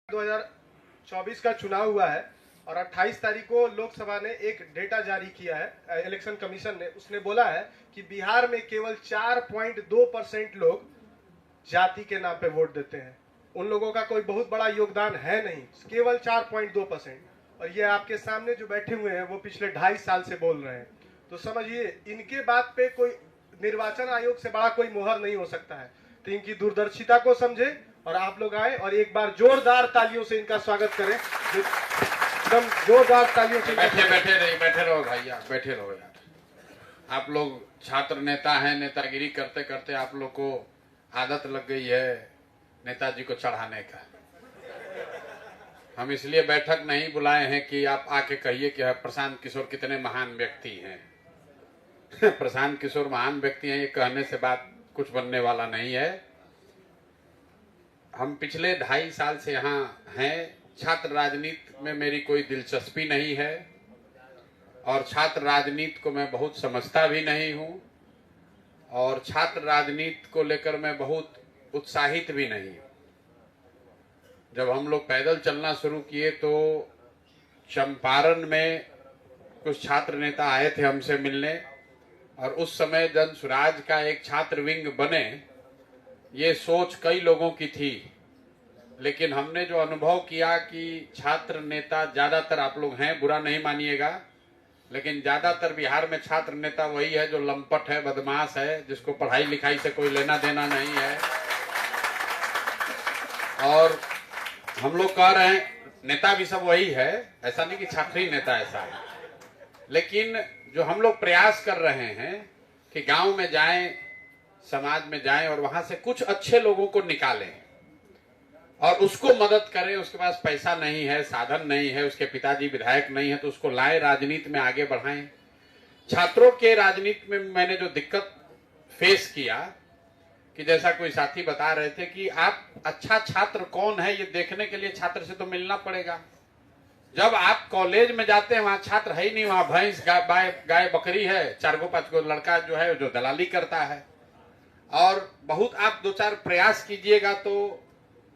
2024 का चुनाव हुआ है और 28 तारीख को लोकसभा ने एक डेटा जारी किया है, इलेक्शन कमीशन ने। उसने बोला है कि बिहार में केवल 4.2% लोग जाति के नाम पे वोट देते हैं। उन लोगों का कोई बहुत बड़ा योगदान है नहीं, केवल 4.2%। और ये आपके सामने जो बैठे हुए हैं वो पिछले 2.5 साल से बोल रहे हैं। तो समझिए, इनके बात पे कोई निर्वाचन आयोग से बड़ा कोई मोहर नहीं हो सकता है। तो इनकी दूरदर्शिता को समझे और आप लोग आए और एक बार जोरदार तालियों से इनका स्वागत करें। एकदम जोरदार तालियों से। बैठे रहो भैया, बैठे रहो यार। आप लोग छात्र नेता हैं, नेतागिरी करते करते आप लोग को आदत लग गई है नेताजी को चढ़ाने का। हम इसलिए बैठक नहीं बुलाए हैं कि आप आके कहिए कि प्रशांत किशोर कितने महान व्यक्ति हैं। प्रशांत किशोर महान व्यक्ति हैं ये कहने से बात कुछ बनने वाला नहीं है। हम पिछले 2.5 साल से यहाँ हैं। छात्र राजनीति में मेरी कोई दिलचस्पी नहीं है और छात्र राजनीति को मैं बहुत समझता भी नहीं हूँ और छात्र राजनीति को लेकर मैं बहुत उत्साहित भी नहीं हूँ। जब हम लोग पैदल चलना शुरू किए तो चंपारण में कुछ छात्र नेता आए थे हमसे मिलने और उस समय जन स्वराज का एक छात्र विंग बने, ये सोच कई लोगों की थी। लेकिन हमने जो अनुभव किया कि छात्र नेता ज्यादातर, आप लोग हैं बुरा नहीं मानिएगा, लेकिन ज्यादातर बिहार में छात्र नेता वही है जो लंपट है, बदमाश है, जिसको पढ़ाई लिखाई से कोई लेना देना नहीं है। और हम लोग कह रहे हैं नेता भी सब वही है, ऐसा नहीं कि छात्री नेता ऐसा है, लेकिन जो हम लोग प्रयास कर रहे हैं कि गांव में जाएं, समाज में जाएं और वहां से कुछ अच्छे लोगों को निकालें और उसको मदद करें। उसके पास पैसा नहीं है, साधन नहीं है, उसके पिताजी विधायक नहीं है, तो उसको लाएं, राजनीति में आगे बढ़ाएं। छात्रों के राजनीति में मैंने जो दिक्कत फेस किया कि जैसा कोई साथी बता रहे थे कि आप अच्छा छात्र कौन है ये देखने के लिए छात्र से तो मिलना पड़ेगा। जब आप कॉलेज में जाते हैं वहां छात्र है ही नहीं, वहां भैंस गाय बकरी है, 4-5 लड़का जो है जो दलाली करता है। और बहुत आप 2-4 प्रयास कीजिएगा तो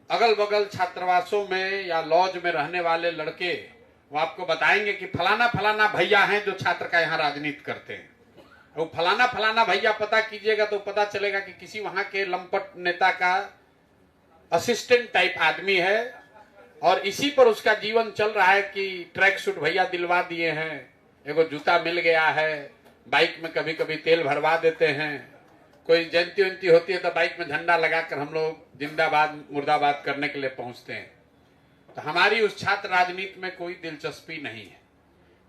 अगल बगल छात्रावासों में या लॉज में रहने वाले लड़के वो आपको बताएंगे कि फलाना फलाना भैया हैं जो छात्र का यहाँ राजनीति करते हैं। वो फलाना फलाना भैया पता कीजिएगा तो पता चलेगा कि किसी वहां के लंपट नेता का असिस्टेंट टाइप आदमी है और इसी पर उसका जीवन चल रहा है कि ट्रैक सूट भैया दिलवा दिए हैं, एगो जूता मिल गया है, बाइक में कभी कभी तेल भरवा देते हैं, कोई जयंती उयंती होती है तो बाइक में झंडा लगाकर हम लोग जिंदाबाद मुर्दाबाद करने के लिए पहुंचते हैं। तो हमारी उस छात्र राजनीति में कोई दिलचस्पी नहीं है,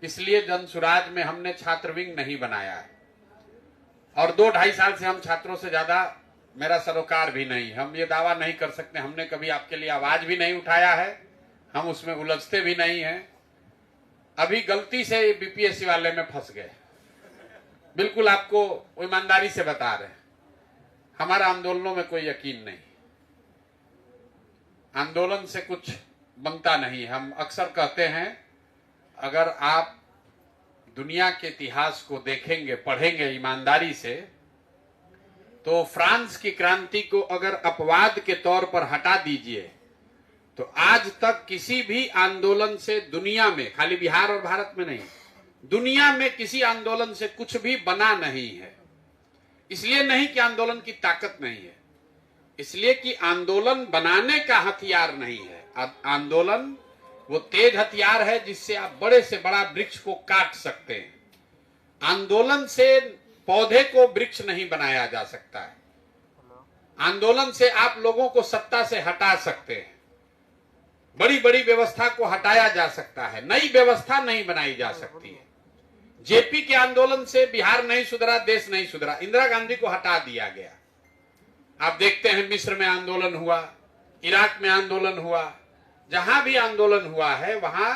इसलिए जन स्वराज में हमने छात्र विंग नहीं बनाया है। और 2-2.5 साल से हम छात्रों से ज्यादा मेरा सरोकार भी नहीं। हम ये दावा नहीं कर सकते, हमने कभी आपके लिए आवाज भी नहीं उठाया है, हम उसमें उलझते भी नहीं हैं। अभी गलती से बीपीएससी वाले में फंस गए, बिल्कुल आपको ईमानदारी से बता रहे हैं। हमारा आंदोलनों में कोई यकीन नहीं, आंदोलन से कुछ बनता नहीं। हम अक्सर कहते हैं अगर आप दुनिया के इतिहास को देखेंगे, पढ़ेंगे ईमानदारी से, तो फ्रांस की क्रांति को अगर अपवाद के तौर पर हटा दीजिए तो आज तक किसी भी आंदोलन से दुनिया में, खाली बिहार और भारत में नहीं, दुनिया में किसी आंदोलन से कुछ भी बना नहीं है। इसलिए नहीं कि आंदोलन की ताकत नहीं है, इसलिए कि आंदोलन बनाने का हथियार नहीं है। आंदोलन वो तेज हथियार है जिससे आप बड़े से बड़ा वृक्ष को काट सकते हैं। आंदोलन से पौधे को वृक्ष नहीं बनाया जा सकता है। आंदोलन से आप लोगों को सत्ता से हटा सकते हैं, बड़ी बड़ी व्यवस्था को हटाया जा सकता है, नई व्यवस्था नहीं बनाई जा सकती है। जेपी के आंदोलन से बिहार नहीं सुधरा, देश नहीं सुधरा, इंदिरा गांधी को हटा दिया गया। आप देखते हैं मिस्र में आंदोलन हुआ, इराक में आंदोलन हुआ, जहां भी आंदोलन हुआ है वहां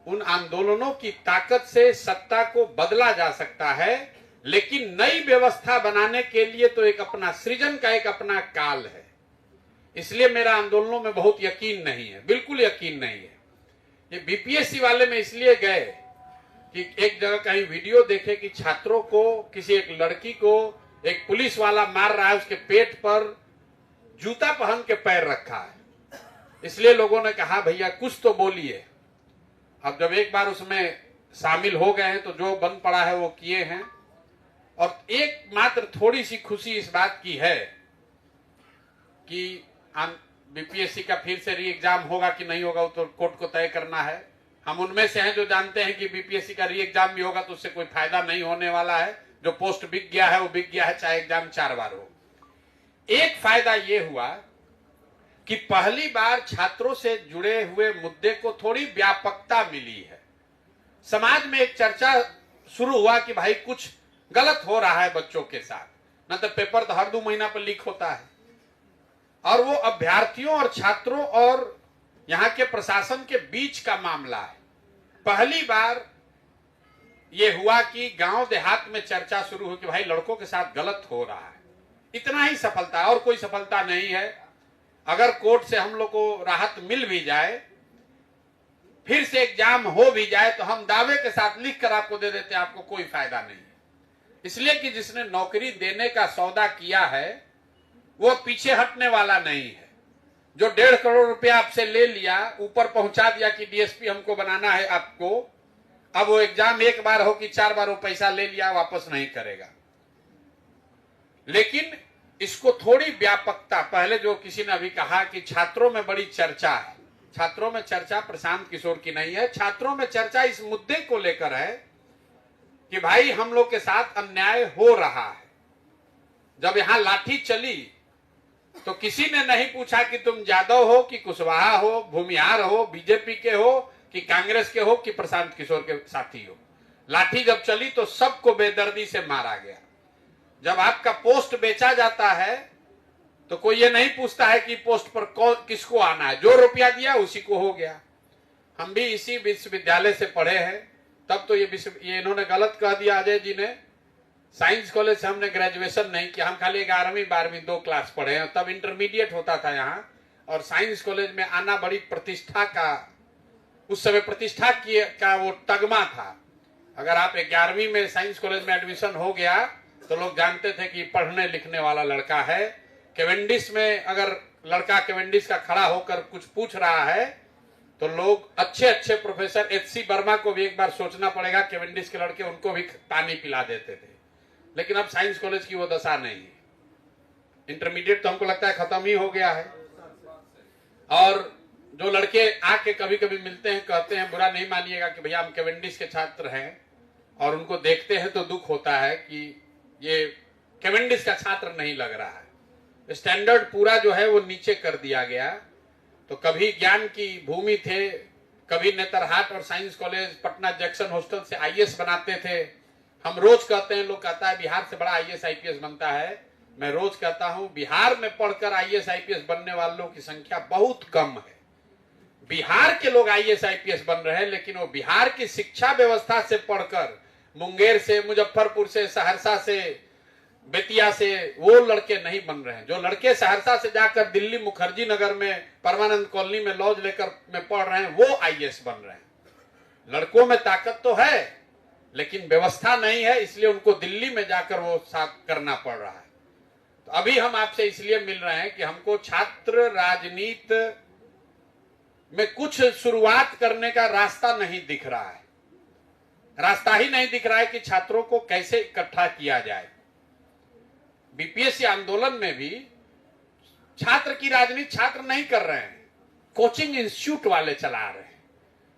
उन आंदोलनों की ताकत से सत्ता को बदला जा सकता है। लेकिन नई व्यवस्था बनाने के लिए तो एक अपना सृजन का एक अपना काल है। इसलिए मेरा आंदोलनों में बहुत यकीन नहीं है, बिल्कुल यकीन नहीं है। ये बीपीएससी वाले में इसलिए गए कि एक जगह कहीं वीडियो देखे कि छात्रों को, किसी एक लड़की को एक पुलिस वाला मार रहा है, उसके पेट पर जूता पहन के पैर रखा है इसलिए लोगों ने कहा भैया कुछ तो बोलिए। अब जब एक बार उसमें शामिल हो गए हैं तो जो बन पड़ा है वो किए हैं। और एक मात्र थोड़ी सी खुशी इस बात की है कि बीपीएससी का फिर से री एग्जाम होगा कि नहीं होगा वो तो कोर्ट को तय करना है। हम उनमें से हैं जो जानते हैं कि बीपीएससी का री एग्जाम भी होगा तो उससे कोई फायदा नहीं होने वाला है। जो पोस्ट बिक गया है वो बिक गया है, चाहे एग्जाम 4 बार हो। एक फायदा ये हुआ कि पहली बार छात्रों से जुड़े हुए मुद्दे को थोड़ी व्यापकता मिली है। समाज में एक चर्चा शुरू हुआ कि भाई कुछ गलत हो रहा है बच्चों के साथ। न तो पेपर तो हर 2 महीना पर लीक होता है, और वो अभ्यर्थियों और छात्रों और यहाँ के प्रशासन के बीच का मामला है। पहली बार ये हुआ कि गांव देहात में चर्चा शुरू हुई कि भाई लड़कों के साथ गलत हो रहा है। इतना ही सफलता, और कोई सफलता नहीं है। अगर कोर्ट से हम लोग को राहत मिल भी जाए, फिर से एग्जाम हो भी जाए, तो हम दावे के साथ लिख कर आपको दे देते हैं, आपको कोई फायदा नहीं है। इसलिए कि जिसने नौकरी देने का सौदा किया है वो पीछे हटने वाला नहीं है। जो 1.5 करोड़ रुपया आपसे ले लिया, ऊपर पहुंचा दिया कि डीएसपी हमको बनाना है आपको, अब वो एग्जाम एक बार हो कि 4 बार वो पैसा ले लिया, वापस नहीं करेगा। लेकिन इसको थोड़ी व्यापकता, पहले जो किसी ने अभी कहा कि छात्रों में बड़ी चर्चा है, छात्रों में चर्चा प्रशांत किशोर की नहीं है। छात्रों में चर्चा इस मुद्दे को लेकर है कि भाई हम लोग के साथ अन्याय हो रहा है। जब यहां लाठी चली तो किसी ने नहीं पूछा कि तुम यादव हो कि कुशवाहा हो, भूमिहार हो, बीजेपी के हो कि कांग्रेस के हो कि प्रशांत किशोर के साथी हो। लाठी जब चली तो सबको बेदर्दी से मारा गया। जब आपका पोस्ट बेचा जाता है तो कोई ये नहीं पूछता है कि पोस्ट पर किसको आना है, जो रुपया दिया उसी को हो गया। हम भी इसी विश्वविद्यालय से पढ़े हैं, तब तो ये इन्होंने गलत कह दिया अजय जी ने। साइंस कॉलेज से हमने ग्रेजुएशन नहीं किया, हम खाली 11वीं 12वीं 2 क्लास पढ़े हैं। तब इंटरमीडिएट होता था यहाँ, और साइंस कॉलेज में आना बड़ी प्रतिष्ठा का, उस समय प्रतिष्ठा का वो तगमा था। अगर आप 11वीं में साइंस कॉलेज में एडमिशन हो गया तो लोग जानते थे कि पढ़ने लिखने वाला लड़का है। केवेंडिश में अगर लड़का केवेंडिश का खड़ा होकर कुछ पूछ रहा है तो लोग अच्छे अच्छे प्रोफेसर एचसी वर्मा को भी एक बार सोचना पड़ेगा, केवेंडिश के लड़के, उनको भी पानी पिला देते थे। लेकिन अब साइंस कॉलेज की वो दशा नहीं है। इंटरमीडिएट तो हमको लगता है खत्म ही हो गया है। और जो लड़के आके कभी कभी मिलते हैं, कहते हैं, बुरा नहीं मानिएगा कि भैया हम केवेंडिश के छात्र हैं, और उनको देखते हैं तो दुख होता है कि ये केवेंडिश का छात्र नहीं लग रहा है। स्टैंडर्ड पूरा जो है वो नीचे कर दिया गया। तो कभी ज्ञान की भूमि थे, कभी नेतरहाट और science college Patna junction hostel से आईएएस बनाते थे। हम रोज कहते हैं, लोग कहता है बिहार से बड़ा आईएएस आईपीएस बनता है। मैं रोज कहता हूं बिहार में पढ़कर आईएएस आईपीएस बनने वालों की संख्या बहुत कम है। बिहार के लोग आईएएस आईपीएस बन रहे हैं, लेकिन वो बिहार की शिक्षा व्यवस्था से पढ़कर मुंगेर से, मुजफ्फरपुर से, सहरसा से, बेतिया से वो लड़के नहीं बन रहे हैं। जो लड़के सहरसा से जाकर दिल्ली मुखर्जी नगर में परमानंद कॉलोनी में लॉज लेकर में पढ़ रहे हैं, वो आईएएस बन रहे हैं। लड़कों में ताकत तो है लेकिन व्यवस्था नहीं है, इसलिए उनको दिल्ली में जाकर वो साथ करना पड़ रहा है। तो अभी हम आपसे इसलिए मिल रहे हैं कि हमको छात्र राजनीति में कुछ शुरुआत करने का रास्ता नहीं दिख रहा है। रास्ता ही नहीं दिख रहा है कि छात्रों को कैसे इकट्ठा किया जाए। बीपीएससी आंदोलन में भी छात्र की राजनीति छात्र नहीं कर रहे हैं, कोचिंग इंस्टीट्यूट वाले चला रहे हैं।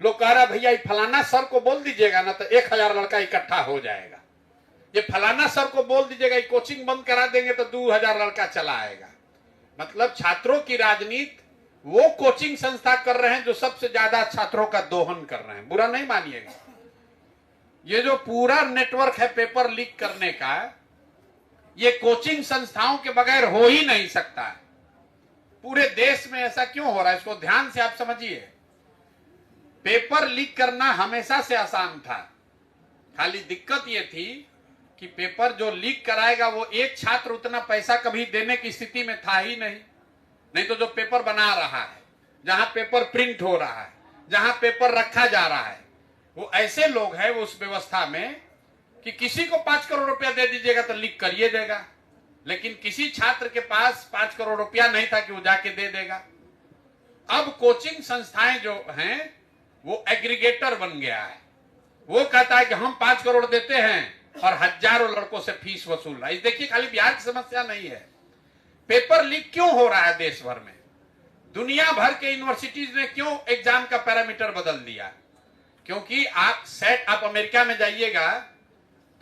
लोग कह रहा भैया फलाना सर को बोल दीजिएगा ना तो 1000 लड़का इकट्ठा हो जाएगा। ये फलाना सर को बोल दीजिएगा, कोचिंग बंद करा देंगे तो 2000 लड़का चला आएगा। मतलब छात्रों की राजनीति वो कोचिंग संस्था कर रहे हैं जो सबसे ज्यादा छात्रों का दोहन कर रहे हैं। बुरा नहीं मानिएगा, ये जो पूरा नेटवर्क है पेपर लीक करने का, ये कोचिंग संस्थाओं के बगैर हो ही नहीं सकता है। पूरे देश में ऐसा क्यों हो रहा है, इसको ध्यान से आप समझिए। पेपर लीक करना हमेशा से आसान था, खाली दिक्कत ये थी कि पेपर जो लीक कराएगा वो एक छात्र उतना पैसा कभी देने की स्थिति में था ही नहीं तो जो पेपर बना रहा है, जहां पेपर प्रिंट हो रहा है, जहां पेपर रखा जा रहा है, वो ऐसे लोग हैं वो उस व्यवस्था में कि किसी को 5 करोड़ रुपया दे दीजिएगा तो लीक करिए देगा। लेकिन किसी छात्र के पास 5 करोड़ रुपया नहीं था कि वो जाके दे देगा। अब कोचिंग संस्थाएं जो हैं वो एग्रीगेटर बन गया है। वो कहता है कि हम 5 करोड़ देते हैं और हजारों लड़कों से फीस वसूल रहा है। देखिए, खाली बिहार की समस्या नहीं है। पेपर लीक क्यों हो रहा है देश भर में? दुनिया भर के यूनिवर्सिटीज ने क्यों एग्जाम का पैरामीटर बदल दिया? क्योंकि आप अमेरिका में जाइएगा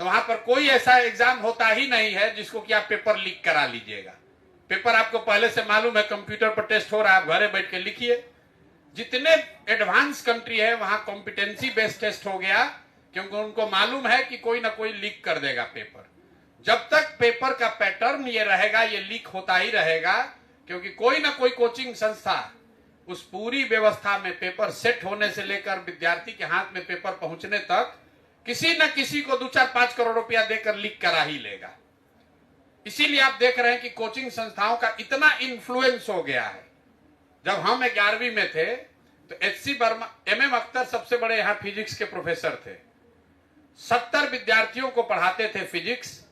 तो वहां पर कोई ऐसा एग्जाम होता ही नहीं है जिसको कि आप पेपर लीक करा लीजिएगा। पेपर आपको पहले से मालूम है, कंप्यूटर पर टेस्ट हो रहा है, आप घरे बैठ के लिखिए। जितने एडवांस कंट्री है वहां कॉम्पिटेंसी बेस्ड टेस्ट हो गया, क्योंकि उनको मालूम है कि कोई ना कोई लीक कर देगा पेपर। जब तक पेपर का पैटर्न ये रहेगा, ये लीक होता ही रहेगा, क्योंकि कोई ना कोई कोचिंग संस्था उस पूरी व्यवस्था में पेपर सेट होने से लेकर विद्यार्थी के हाथ में पेपर पहुंचने तक किसी न किसी को 2-4-5 करोड़ रुपया देकर लीक करा ही लेगा। इसीलिए आप देख रहे हैं कि कोचिंग संस्थाओं का इतना इन्फ्लुएंस हो गया है। जब हम 11वीं में थे तो एचसी वर्मा, एमएम अख्तर सबसे बड़े यहाँ फिजिक्स के प्रोफेसर थे। 70 विद्यार्थियों को पढ़ाते थे फिजिक्स,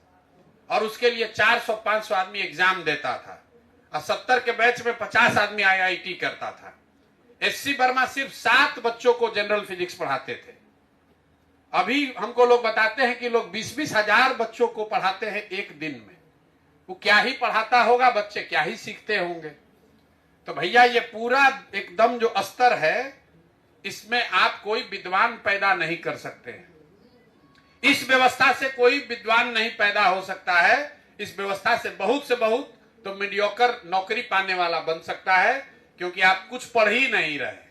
और उसके लिए 400-500 आदमी एग्जाम देता था, और 70 के बैच में 50 आदमी आईआईटी करता था। एचसी वर्मा सिर्फ 7 बच्चों को जनरल फिजिक्स पढ़ाते थे। अभी हमको लोग बताते हैं कि लोग 20-20 हजार बच्चों को पढ़ाते हैं एक दिन में। वो क्या ही पढ़ाता होगा, बच्चे क्या ही सीखते होंगे। तो भैया, ये पूरा एकदम जो स्तर है, इसमें आप कोई विद्वान पैदा नहीं कर सकते हैं। इस व्यवस्था से कोई विद्वान नहीं पैदा हो सकता है। इस व्यवस्था से बहुत तो मीडियोकर नौकरी पाने वाला बन सकता है, क्योंकि आप कुछ पढ़ ही नहीं रहे।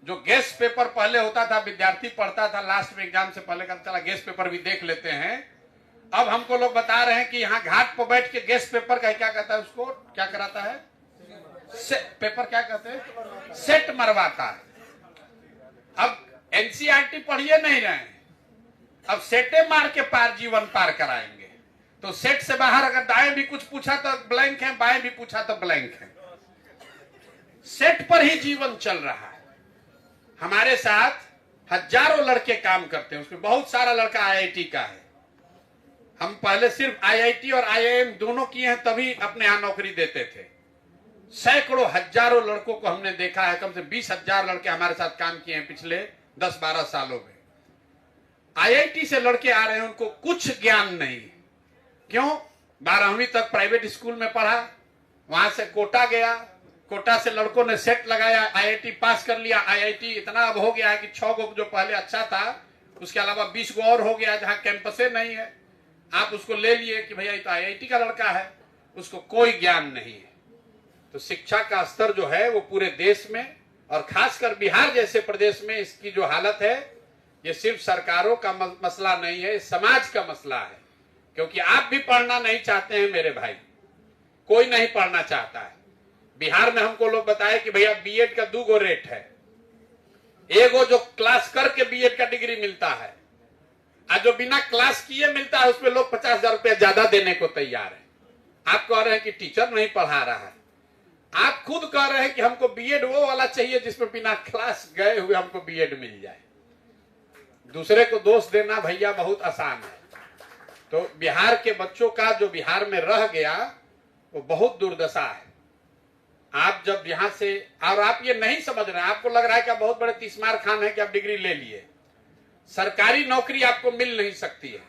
जो गेस्ट पेपर पहले होता था, विद्यार्थी पढ़ता था लास्ट में एग्जाम से पहले, कहता चला गेस्ट पेपर भी देख लेते हैं। अब हमको लोग बता रहे हैं कि यहाँ घाट पर बैठ के गेस्ट पेपर का क्या कहता है, उसको क्या कराता है, पेपर क्या कहते हैं, सेट मरवाता है। अब एनसीईआरटी पढ़िए नहीं रहे हैं, अब सेटे मार के पार जीवन पार कराएंगे। तो सेट से बाहर अगर दाएं भी कुछ पूछा तो ब्लैंक है, बाएं भी पूछा तो ब्लैंक है। सेट पर ही जीवन चल रहा है। हमारे साथ हजारों लड़के काम करते हैं, उसमें बहुत सारा लड़का आईआईटी का है। हम पहले सिर्फ आईआईटी और आईआईएम दोनों किए हैं, तभी अपने यहां नौकरी देते थे। सैकड़ों हजारों लड़कों को हमने देखा है, कम से 20,000 लड़के हमारे साथ काम किए हैं पिछले 10-12 सालों में। आईआईटी से लड़के आ रहे हैं, उनको कुछ ज्ञान नहीं। क्यों? 12वीं तक प्राइवेट स्कूल में पढ़ा, वहां से कोटा गया, कोटा से लड़कों ने सेट लगाया, आईआईटी पास कर लिया। आईआईटी इतना अब हो गया है कि 6 गो जो पहले अच्छा था, उसके अलावा 20 गो और हो गया जहां कैंपसे नहीं है। आप उसको ले लिए कि भैया ये तो आईआईटी का लड़का है, उसको कोई ज्ञान नहीं है। तो शिक्षा का स्तर जो है वो पूरे देश में, और खासकर बिहार जैसे प्रदेश में इसकी जो हालत है, ये सिर्फ सरकारों का मसला नहीं है, समाज का मसला है। क्योंकि आप भी पढ़ना नहीं चाहते हैं मेरे भाई, कोई नहीं पढ़ना चाहता है। बिहार में हमको लोग बताए कि भैया बीएड का 2 गो रेट है। एगो जो क्लास करके बीएड का डिग्री मिलता है, और जो बिना क्लास किए मिलता है, उसमें लोग 50,000 रुपया ज्यादा देने को तैयार है। आप कह रहे हैं कि टीचर नहीं पढ़ा रहा है, आप खुद कह रहे हैं कि हमको बीएड वो वाला चाहिए जिसमें बिना क्लास गए हुए हमको बीएड मिल जाए। दूसरे को दोष देना भैया बहुत आसान है। तो बिहार के बच्चों का जो बिहार में रह गया वो बहुत दुर्दशा है। आप जब यहां से, और आप ये नहीं समझ रहे हैं, आपको लग रहा है कि आप बहुत बड़े तीसमार खान है कि आप डिग्री ले लिए। सरकारी नौकरी आपको मिल नहीं सकती है।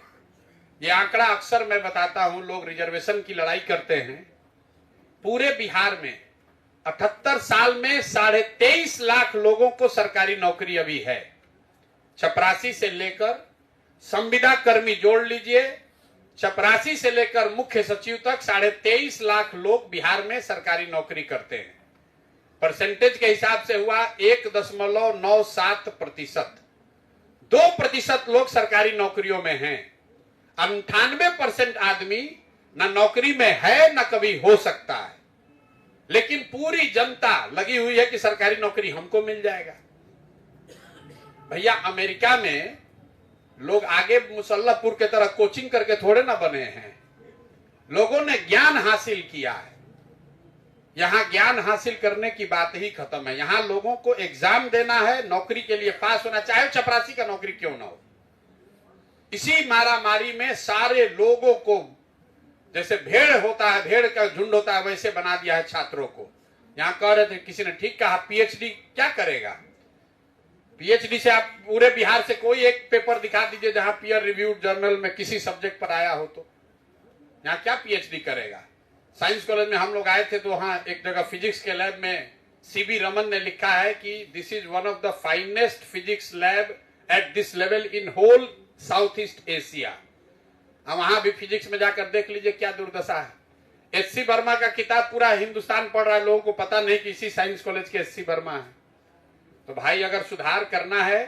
ये आंकड़ा अक्सर मैं बताता हूं, लोग रिजर्वेशन की लड़ाई करते हैं। पूरे बिहार में 78 साल में 23.5 लाख लोगों को सरकारी नौकरी अभी है। चपरासी से लेकर संविदा कर्मी जोड़ लीजिए, चपरासी से लेकर मुख्य सचिव तक 23.5 लाख लोग बिहार में सरकारी नौकरी करते हैं। परसेंटेज के हिसाब से हुआ 1.97%। 2% लोग सरकारी नौकरियों में हैं। 98% आदमी न नौकरी में है न कभी हो सकता है। लेकिन पूरी जनता लगी हुई है कि सरकारी नौकरी हमको मिल जाएगा। भैया, अमेरिका में लोग आगे मुसल्लापुर के तरह कोचिंग करके थोड़े ना बने हैं। लोगों ने ज्ञान हासिल किया है। यहां ज्ञान हासिल करने की बात ही खत्म है। यहां लोगों को एग्जाम देना है, नौकरी के लिए पास होना, चाहे चपरासी का नौकरी क्यों ना हो। इसी मारामारी में सारे लोगों को, जैसे भेड़ होता है, भेड़ का झुंड होता है, वैसे बना दिया है छात्रों को। यहाँ कह रहे थे, किसी ने ठीक कहा, पीएचडी क्या करेगा? पीएचडी से आप पूरे बिहार से कोई एक पेपर दिखा दीजिए जहां पीयर रिव्यूड जर्नल में किसी सब्जेक्ट पर आया हो, तो यहाँ क्या पीएचडी करेगा? साइंस कॉलेज में हम लोग आए थे तो वहां एक जगह फिजिक्स के लैब में सीबी रमन ने लिखा है कि this is one of the finest physics lab at this level in whole south east Asia. अब वहां भी फिजिक्स में जाकर देख लीजिए क्या दुर्दशा है। एससी वर्मा का किताब पूरा हिंदुस्तान पढ़ रहा है, लोगों को पता नहीं कि इसी साइंस कॉलेज के एससी वर्मा है। तो भाई अगर सुधार करना है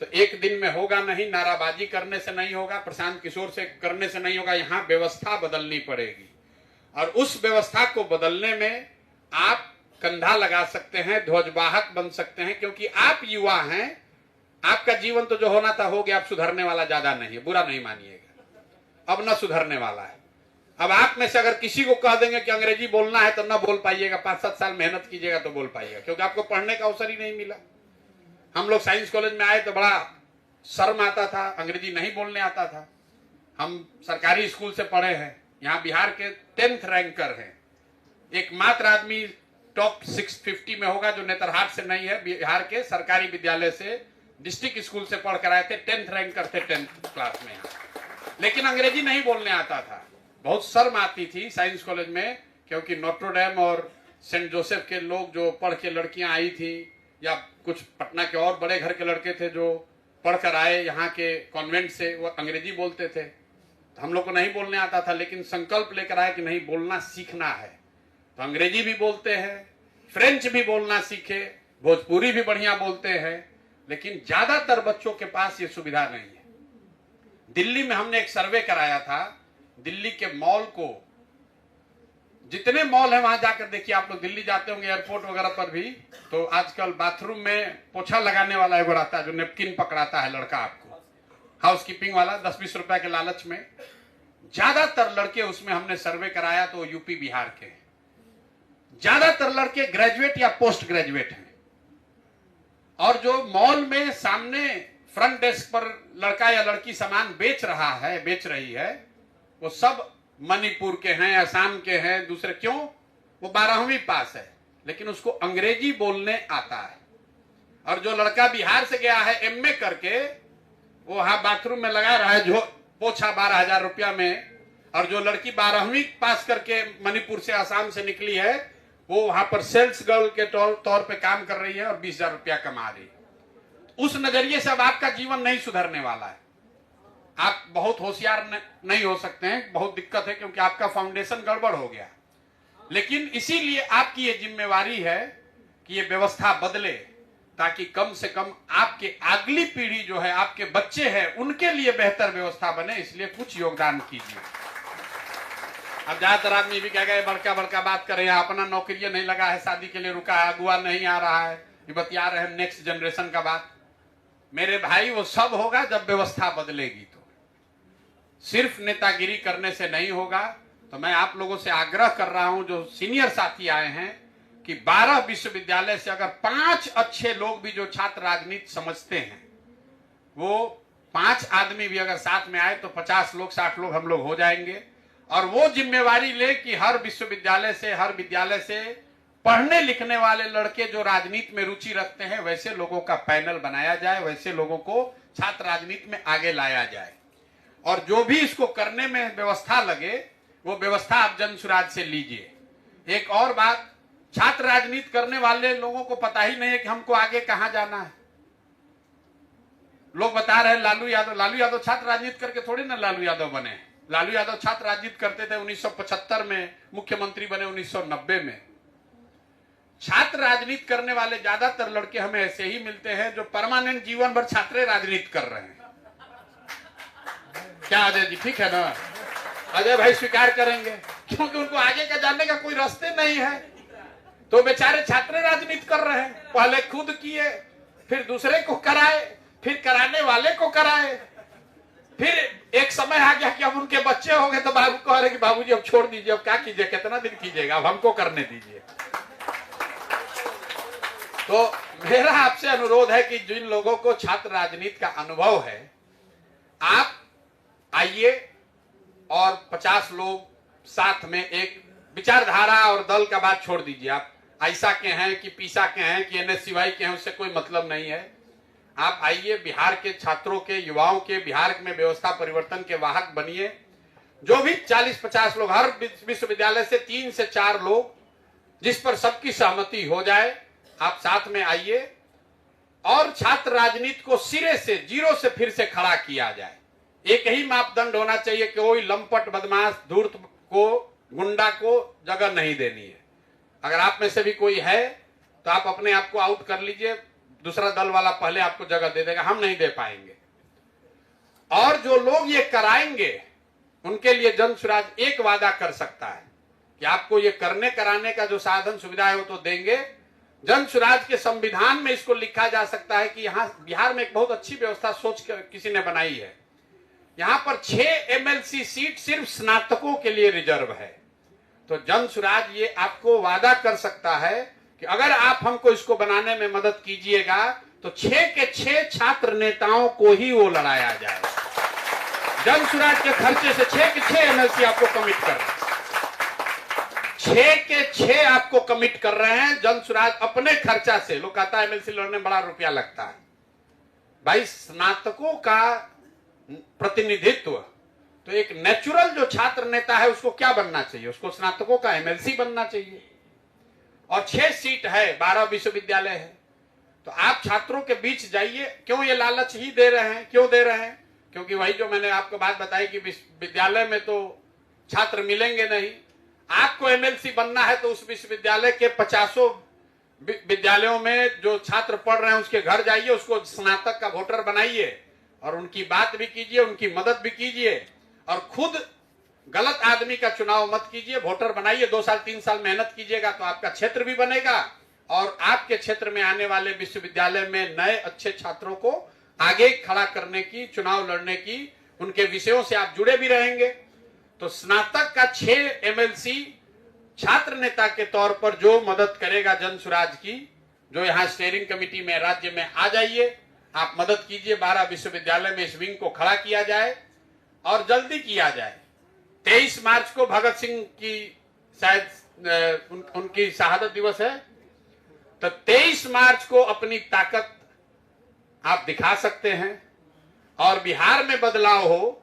तो एक दिन में होगा नहीं, नाराबाजी करने से नहीं होगा, प्रशांत किशोर से करने से नहीं होगा, यहाँ व्यवस्था बदलनी पड़ेगी। और उस व्यवस्था को बदलने में आप कंधा लगा सकते हैं, ध्वजवाहक बन सकते हैं, क्योंकि आप युवा हैं। आपका जीवन तो जो होना था हो गया, अब सुधरने वाला ज्यादा नहीं है, बुरा नहीं मानिएगा, अब न सुधरने वाला है। अब आप में से अगर किसी को कह देंगे कि अंग्रेजी बोलना है तो न बोल पाइएगा, 5-7 साल मेहनत कीजिएगा तो बोल पाइएगा, क्योंकि आपको पढ़ने का अवसर ही नहीं मिला। हम लोग साइंस कॉलेज में आए तो बड़ा शर्म आता था, अंग्रेजी नहीं बोलने आता था। हम सरकारी स्कूल से पढ़े हैं, यहाँ बिहार के 10th रैंकर हैं, एकमात्र आदमी टॉप 650 में होगा जो नेतरहाट से नहीं है, बिहार के सरकारी विद्यालय से डिस्ट्रिक्ट स्कूल से पढ़ कर आए थे, 10th रैंकर थे 10th क्लास में। लेकिन अंग्रेजी नहीं बोलने आता था, बहुत शर्म आती थी साइंस कॉलेज में, क्योंकि नोट्रोडेम और सेंट जोसेफ के लोग जो पढ़ के लड़कियां आई थी, या कुछ पटना के और बड़े घर के लड़के थे जो पढ़कर आए यहाँ के कॉन्वेंट से, वो अंग्रेजी बोलते थे। हम लोग को नहीं बोलने आता था, लेकिन संकल्प लेकर आए कि नहीं, बोलना सीखना है। तो अंग्रेजी भी बोलते हैं, फ्रेंच भी बोलना सीखे, भोजपुरी भी बढ़िया बोलते हैं, लेकिन ज्यादातर बच्चों के पास ये सुविधा नहीं है। दिल्ली में हमने एक सर्वे कराया था, दिल्ली के मॉल को, जितने मॉल है वहां जाकर देखिए, आप लोग दिल्ली जाते होंगे एयरपोर्ट वगैरह पर भी, तो आजकल बाथरूम में पोछा लगाने वाला एक आता है जो नेपकिन पकड़ाता है लड़का, आपको हाउसकीपिंग वाला, 10-20 रुपए के लालच में। ज्यादातर लड़के उसमें हमने सर्वे कराया तो यूपी बिहार के, ज्यादातर लड़के ग्रेजुएट या पोस्ट ग्रेजुएट हैं। और जो मॉल में सामने फ्रंट डेस्क पर लड़का या लड़की सामान बेच रही है, वो सब मणिपुर के हैं, असम के हैं, दूसरे। क्यों? वो 12वीं पास है, लेकिन उसको अंग्रेजी बोलने आता है। और जो लड़का बिहार से गया है एमए करके, वो वहां बाथरूम में लगा रहा है जो पोछा 12,000 रुपया में, और जो लड़की 12वीं पास करके मणिपुर से, असम से निकली है, वो वहां पर सेल्स गर्ल के तौर पे काम कर रही है और 20,000 रुपया कमा रही है। उस नजरिए से अब आपका जीवन नहीं सुधरने वाला है। आप बहुत होशियार नहीं हो सकते हैं, बहुत दिक्कत है, क्योंकि आपका फाउंडेशन गड़बड़ हो गया। लेकिन इसीलिए आपकी ये जिम्मेवारी है कि ये व्यवस्था बदले, ताकि कम से कम आपके अगली पीढ़ी जो है, आपके बच्चे हैं, उनके लिए बेहतर व्यवस्था बने। इसलिए कुछ योगदान कीजिए। अब ज्यादातर आदमी भी कह गए बड़का बड़का बात कर रहे हैं, अपना नौकरी नहीं लगा है, शादी के लिए रुका है, अगुआ नहीं आ रहा है, ये बतिया रहे हैं नेक्स्ट जनरेशन का बात। मेरे भाई, वो सब होगा जब व्यवस्था बदलेगी। तो सिर्फ नेतागिरी करने से नहीं होगा। तो मैं आप लोगों से आग्रह कर रहा हूं, जो सीनियर साथी आए हैं, कि 12 विश्वविद्यालय से अगर 5 अच्छे लोग भी जो छात्र राजनीति समझते हैं, वो 5 आदमी भी अगर साथ में आए तो 50 लोग, 60 लोग हम लोग हो जाएंगे। और वो जिम्मेवारी ले कि हर विश्वविद्यालय से, हर विद्यालय से पढ़ने लिखने वाले लड़के जो राजनीति में रुचि रखते हैं, वैसे लोगों का पैनल बनाया जाए, वैसे लोगों को छात्र राजनीति में आगे लाया जाए। और जो भी इसको करने में व्यवस्था लगे, वो व्यवस्था आप जनसुराज से लीजिए। एक और बात, छात्र राजनीति करने वाले लोगों को पता ही नहीं है कि हमको आगे कहां जाना है। लोग बता रहे हैं लालू यादव छात्र राजनीति करके थोड़ी ना लालू यादव बने। लालू यादव छात्र राजनीति करते थे 1975 में, मुख्यमंत्री बने 1990 में। छात्र राजनीति करने वाले ज्यादातर लड़के हमें ऐसे ही मिलते हैं जो परमानेंट जीवन भर छात्र राजनीति कर रहे हैं। क्या अजय जी, ठीक है ना? अजय भाई स्वीकार करेंगे, क्योंकि उनको आगे का जानने का कोई रास्ते नहीं है, तो बेचारे छात्र राजनीति कर रहे हैं। पहले खुद किए, फिर दूसरे को कराए, फिर कराने वाले को कराए, फिर एक समय आ गया कि अब उनके बच्चे हो गए तो बाबू कह रहे कि बाबूजी अब छोड़ दीजिए, अब क्या कीजिए, कितना दिन कीजिएगा, अब हमको करने दीजिए। तो मेरा आपसे अनुरोध है कि जिन लोगों को छात्र राजनीति का अनुभव है, आप आइए और 50 लोग साथ में, एक विचारधारा और दल का बात छोड़ दीजिए, आप आयशा के हैं कि पीसा के हैं कि NSCY के हैं, उससे कोई मतलब नहीं है। आप आइए, बिहार के छात्रों के, युवाओं के, बिहार में व्यवस्था परिवर्तन के वाहक बनिए। जो भी 40-50 लोग, हर विश्वविद्यालय से 3 से 4 लोग, जिस पर सबकी सहमति हो जाए, आप साथ में आइए और छात्र राजनीति को सिरे से, जीरो से फिर से खड़ा किया जाए। एक ही मापदंड होना चाहिए कि कोई लंपट, बदमाश, धूर्त को, गुंडा को जगह नहीं देनी है। अगर आप में से भी कोई है तो आप अपने आप को आउट कर लीजिए, दूसरा दल वाला पहले आपको जगह दे देगा, हम नहीं दे पाएंगे। और जो लोग ये कराएंगे उनके लिए जन स्वराज एक वादा कर सकता है कि आपको ये करने कराने का जो साधन सुविधा है वो तो देंगे। जन स्वराज के संविधान में इसको लिखा जा सकता है कि यहाँ बिहार में एक बहुत अच्छी व्यवस्था सोच कर किसी ने बनाई है। यहाँ पर 6 MLC सीट सिर्फ स्नातकों के लिए रिजर्व है। तो जन स्वराज ये आपको वादा कर सकता है कि अगर आप हमको इसको बनाने में मदद कीजिएगा तो 6 के 6 छात्र नेताओं को ही वो लड़ाया जाए। जन स्वराज के खर्चे से 6 के 6 MLC आपको कमिट कर रहे हैं, 6 के 6 आपको कमिट कर रहे हैं। जन स्वराज अपने खर्चा से, लोग कहता है MLC लड़ने में बड़ा रुपया लगता है। भाई, स्नातकों का प्रतिनिधित्व तो एक नेचुरल जो छात्र नेता है उसको क्या बनना चाहिए? उसको स्नातकों का MLC बनना चाहिए। और 6 सीट है, 12 विश्वविद्यालय है, तो आप छात्रों के बीच जाइए। क्यों ये लालच ही दे रहे हैं? क्यों दे रहे हैं? क्योंकि वही जो मैंने आपको बात बताई कि विश्वविद्यालय में तो छात्र मिलेंगे नहीं। आपको MLC बनना है तो उस विश्वविद्यालय के 50 विद्यालयों में जो छात्र पढ़ रहे हैं उसके घर जाइए, उसको स्नातक का वोटर बनाइए और उनकी बात भी कीजिए, उनकी मदद भी कीजिए। और खुद गलत आदमी का चुनाव मत कीजिए, वोटर बनाइए। 2 साल 3 साल मेहनत कीजिएगा तो आपका क्षेत्र भी बनेगा और आपके क्षेत्र में आने वाले विश्वविद्यालय में नए अच्छे छात्रों को आगे खड़ा करने की, चुनाव लड़ने की, उनके विषयों से आप जुड़े भी रहेंगे। तो स्नातक का 6 MLC छात्र नेता के तौर पर जो मदद करेगा जन स्वराज की, जो यहाँ स्टीयरिंग कमेटी में राज्य में आ जाइए, आप मदद कीजिए। 12 विश्वविद्यालय में इस विंग को खड़ा किया जाए और जल्दी किया जाए। 23 मार्च को भगत सिंह की शायद उनकी शहादत दिवस है, तो 23 मार्च को अपनी ताकत आप दिखा सकते हैं और बिहार में बदलाव हो।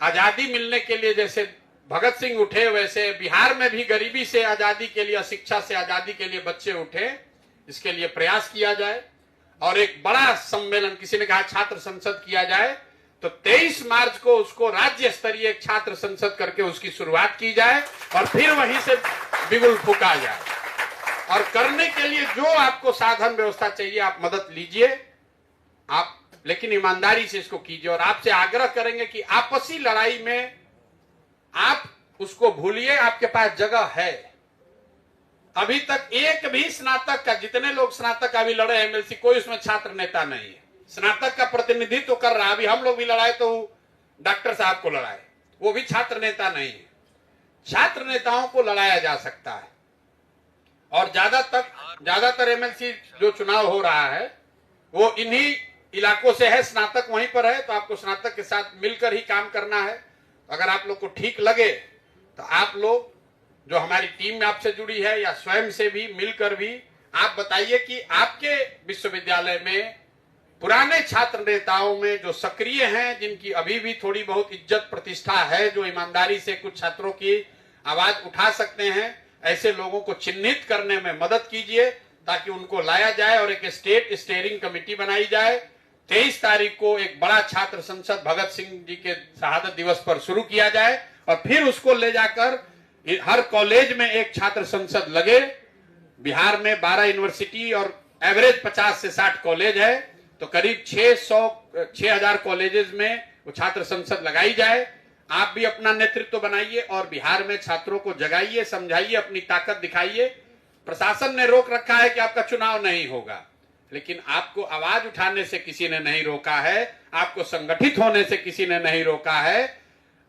आजादी मिलने के लिए जैसे भगत सिंह उठे, वैसे बिहार में भी गरीबी से आजादी के लिए, शिक्षा से आजादी के लिए बच्चे उठे। इसके लिए प्रयास किया जाए और एक बड़ा सम्मेलन, किसी ने कहा छात्र संसद किया जाए, तो 23 मार्च को उसको राज्य स्तरीय एक छात्र संसद करके उसकी शुरुआत की जाए और फिर वहीं से बिगुल फूका जाए। और करने के लिए जो आपको साधन व्यवस्था चाहिए आप मदद लीजिए, आप लेकिन ईमानदारी से इसको कीजिए। और आपसे आग्रह करेंगे कि आपसी लड़ाई में आप उसको भूलिए, आपके पास जगह है। अभी तक एक भी स्नातक का, जितने लोग स्नातक अभी लड़े MLC, कोई उसमें छात्र नेता नहीं है। स्नातक का प्रतिनिधित्व तो कर रहा है। अभी हम लोग भी लड़ाए तो डॉक्टर साहब को लड़ाए, वो भी छात्र नेता नहीं है। छात्र नेताओं को लड़ाया जा सकता है। और ज्यादातर MLC जो चुनाव हो रहा है वो इन्हीं इलाकों से है, स्नातक वहीं पर है, तो आपको स्नातक के साथ मिलकर ही काम करना है। अगर आप लोग को ठीक लगे तो आप लोग जो हमारी टीम में आपसे जुड़ी है या स्वयं से भी मिलकर भी आप बताइए कि आपके विश्वविद्यालय में पुराने छात्र नेताओं में जो सक्रिय हैं, जिनकी अभी भी थोड़ी बहुत इज्जत प्रतिष्ठा है, जो ईमानदारी से कुछ छात्रों की आवाज उठा सकते हैं, ऐसे लोगों को चिन्हित करने में मदद कीजिए ताकि उनको लाया जाए और एक स्टेट स्टीयरिंग कमेटी बनाई जाए। 23 तारीख को एक बड़ा छात्र संसद भगत सिंह जी के शहादत दिवस पर शुरू किया जाए और फिर उसको ले जाकर हर कॉलेज में एक छात्र संसद लगे। बिहार में 12 यूनिवर्सिटी और एवरेज 50 से 60 कॉलेज है, तो करीब 6,000 कॉलेजेस में वो छात्र संसद लगाई जाए। आप भी अपना नेतृत्व बनाइए और बिहार में छात्रों को जगाइए, समझाइए, अपनी ताकत दिखाइए। प्रशासन ने रोक रखा है कि आपका चुनाव नहीं होगा, लेकिन आपको आवाज उठाने से किसी ने नहीं रोका है, आपको संगठित होने से किसी ने नहीं रोका है।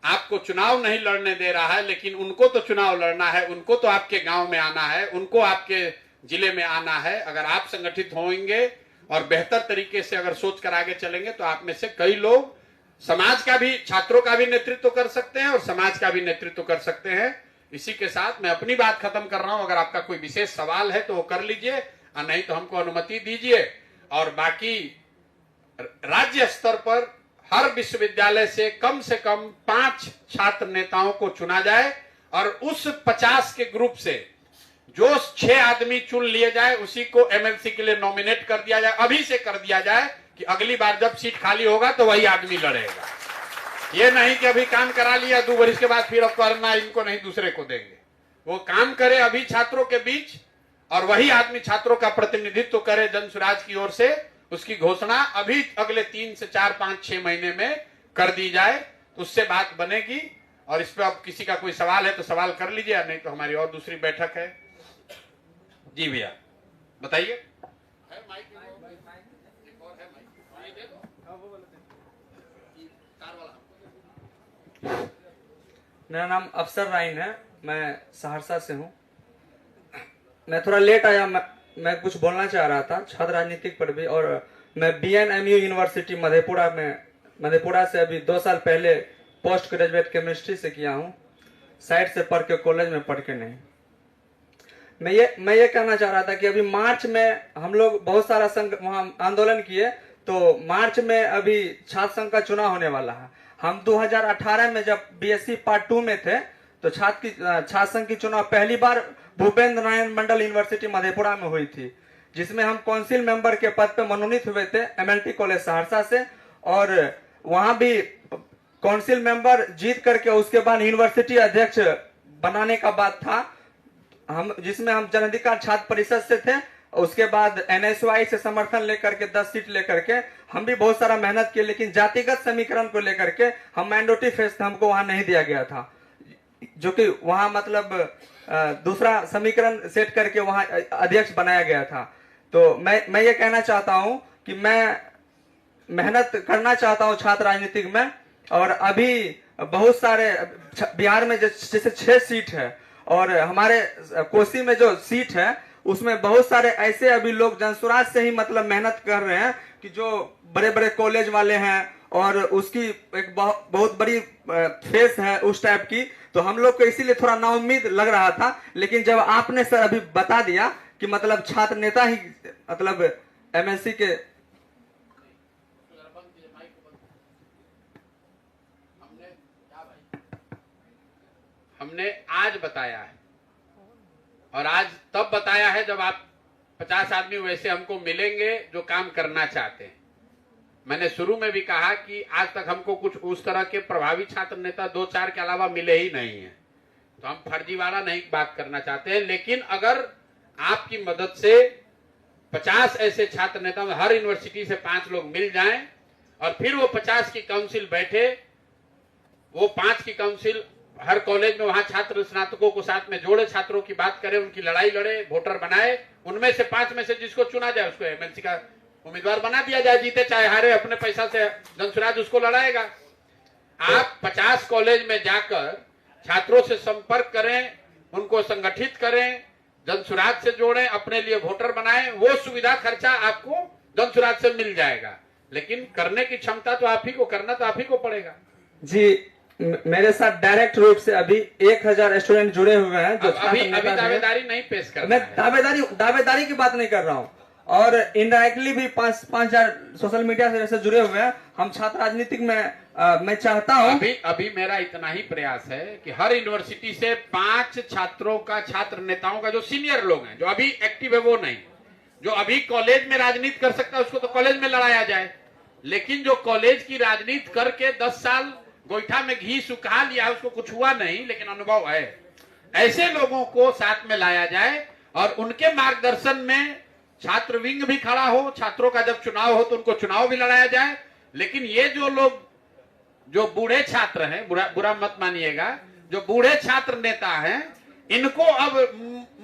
आपको चुनाव नहीं लड़ने दे रहा है, लेकिन उनको तो चुनाव लड़ना है, उनको तो आपके गांव में आना है, उनको आपके जिले में आना है। अगर आप संगठित होंगे और बेहतर तरीके से अगर सोच कर आगे चलेंगे तो आप में से कई लोग समाज का भी, छात्रों का भी नेतृत्व कर सकते हैं और समाज का भी नेतृत्व कर सकते हैं। इसी के साथ मैं अपनी बात खत्म कर रहा हूं। अगर आपका कोई विशेष सवाल है तो वो कर लीजिए, और नहीं तो हमको अनुमति दीजिए। और बाकी राज्य स्तर पर हर विश्वविद्यालय से कम 5 छात्र नेताओं को चुना जाए, और उस 50 के ग्रुप से जो 6 आदमी चुन लिए जाए उसी को एमएलसी के लिए नॉमिनेट कर दिया जाए। अभी से कर दिया जाए कि अगली बार जब सीट खाली होगा तो वही आदमी लड़ेगा। ये नहीं कि अभी काम करा लिया 2 वर्ष के बाद फिर अब करना इनको नहीं, दूसरे को देंगे। वो काम करे अभी छात्रों के बीच, और वही आदमी छात्रों का प्रतिनिधित्व करे जन स्वराज की ओर से। उसकी घोषणा अभी अगले 3 से 4, 5, 6 महीने में कर दी जाए, तो उससे बात बनेगी। और इस पर अब किसी का कोई सवाल है तो सवाल कर लीजिए, नहीं तो हमारी और दूसरी बैठक है। जी भैया बताइए। मेरा नाम अफसर राइन है, मैं सहरसा से हूँ। मैं थोड़ा लेट आया, मैं कुछ बोलना चाह रहा था छात्र राजनीतिक पर भी। और मैं BNMU यूनिवर्सिटी मधेपुरा से अभी 2 साल पहले पोस्ट ग्रेजुएट केमिस्ट्री से किया हूँ, साइड से पढ़ के, कॉलेज में पढ़ के नहीं। मैं ये कहना चाह रहा था कि अभी मार्च में हम लोग बहुत सारा संघ वहाँ आंदोलन किए, तो मार्च में अभी छात्र संघ का चुनाव होने वाला है। हम 2018 में जब BSc पार्ट 2 में थे तो छात्र संघ की चुनाव पहली बार भूपेंद्र नारायण मंडल यूनिवर्सिटी मधेपुरा में हुई थी, जिसमें हम काउंसिल मेंबर के पद पे मनोनीत हुए थे MLT कॉलेज सहरसा से। और वहां भी काउंसिल मेंबर जीत करके उसके बाद यूनिवर्सिटी अध्यक्ष बनाने का बात था, जिसमें हम जन अधिकार छात्र परिषद से थे। उसके बाद NSY से समर्थन लेकर के 10 सीट लेकर के हम भी बहुत सारा मेहनत किए, लेकिन जातिगत समीकरण को लेकर के हम माइनॉरिटी फेस थे, हमको वहां नहीं दिया गया था, जो कि वहां मतलब दूसरा समीकरण सेट करके वहां अध्यक्ष बनाया गया था। तो मैं ये कहना चाहता हूं कि मैं मेहनत करना चाहता हूं छात्र राजनीतिक में। और अभी बहुत सारे बिहार में जैसे 6 सीट है, और हमारे कोसी में जो सीट है उसमें बहुत सारे ऐसे अभी लोग जनसुराज से ही मतलब मेहनत कर रहे हैं कि जो बड़े बड़े कॉलेज वाले हैं, और उसकी एक बहुत बड़ी फेस है उस टाइप की। तो हम लोग को इसीलिए थोड़ा नाउम्मीद लग रहा था, लेकिन जब आपने सर अभी बता दिया कि मतलब छात्र नेता ही मतलब MLC के, हमने आज बताया है, और आज तब बताया है जब आप 50 आदमी वैसे हमको मिलेंगे जो काम करना चाहते हैं। मैंने शुरू में भी कहा कि आज तक हमको कुछ उस तरह के प्रभावी छात्र नेता 2-4 के अलावा मिले ही नहीं है, तो हम फर्जीवाड़ा नहीं बात करना चाहते हैं। लेकिन अगर आपकी मदद से 50 ऐसे छात्र नेता में हर यूनिवर्सिटी से 5 लोग मिल जाएं, और फिर वो 50 की काउंसिल बैठे, वो 5 की काउंसिल हर कॉलेज में वहां छात्र स्नातकों को साथ में जोड़े, छात्रों की बात करे, उनकी लड़ाई लड़े, वोटर बनाए, उनमें से 5 में से जिसको चुना जाए उसको MLC का उम्मीदवार बना दिया जाए, जीते चाहे हारे, अपने पैसा से जनसुराज उसको लड़ाएगा। आप 50 कॉलेज में जाकर छात्रों से संपर्क करें, उनको संगठित करें, जनसुराज से जोड़ें, अपने लिए वोटर बनाएं, वो सुविधा खर्चा आपको जनसुराज से मिल जाएगा। लेकिन करने की क्षमता तो आप ही को, करना तो आप ही को पड़ेगा। जी मेरे साथ डायरेक्ट रूप से अभी 1000 स्टूडेंट जुड़े हुए हैं जो अभी दावेदारी नहीं पेश कर, मैं दावेदारी की बात नहीं कर रहा हूँ, और इनडायरेक्टली भी 5,000 सोशल मीडिया से जैसे जुड़े हुए हैं। हम छात्र राजनीतिक में मैं चाहता हूँ अभी मेरा इतना ही प्रयास है कि हर यूनिवर्सिटी से 5 छात्रों का, छात्र नेताओं का, जो सीनियर लोग हैं, जो अभी एक्टिव है वो नहीं, जो अभी कॉलेज में राजनीति कर सकता है उसको तो कॉलेज में लड़ाया जाए। लेकिन जो कॉलेज की राजनीति करके 10 साल गोईठा में घी सुखा लिया, उसको कुछ हुआ नहीं लेकिन अनुभव है, ऐसे लोगों को साथ में लाया जाए, और उनके मार्गदर्शन में छात्र विंग भी खड़ा हो, छात्रों का जब चुनाव हो तो उनको चुनाव भी लड़ाया जाए। लेकिन ये जो लोग, जो बूढ़े छात्र हैं, बुरा मत मानिएगा, जो बूढ़े छात्र नेता हैं, इनको अब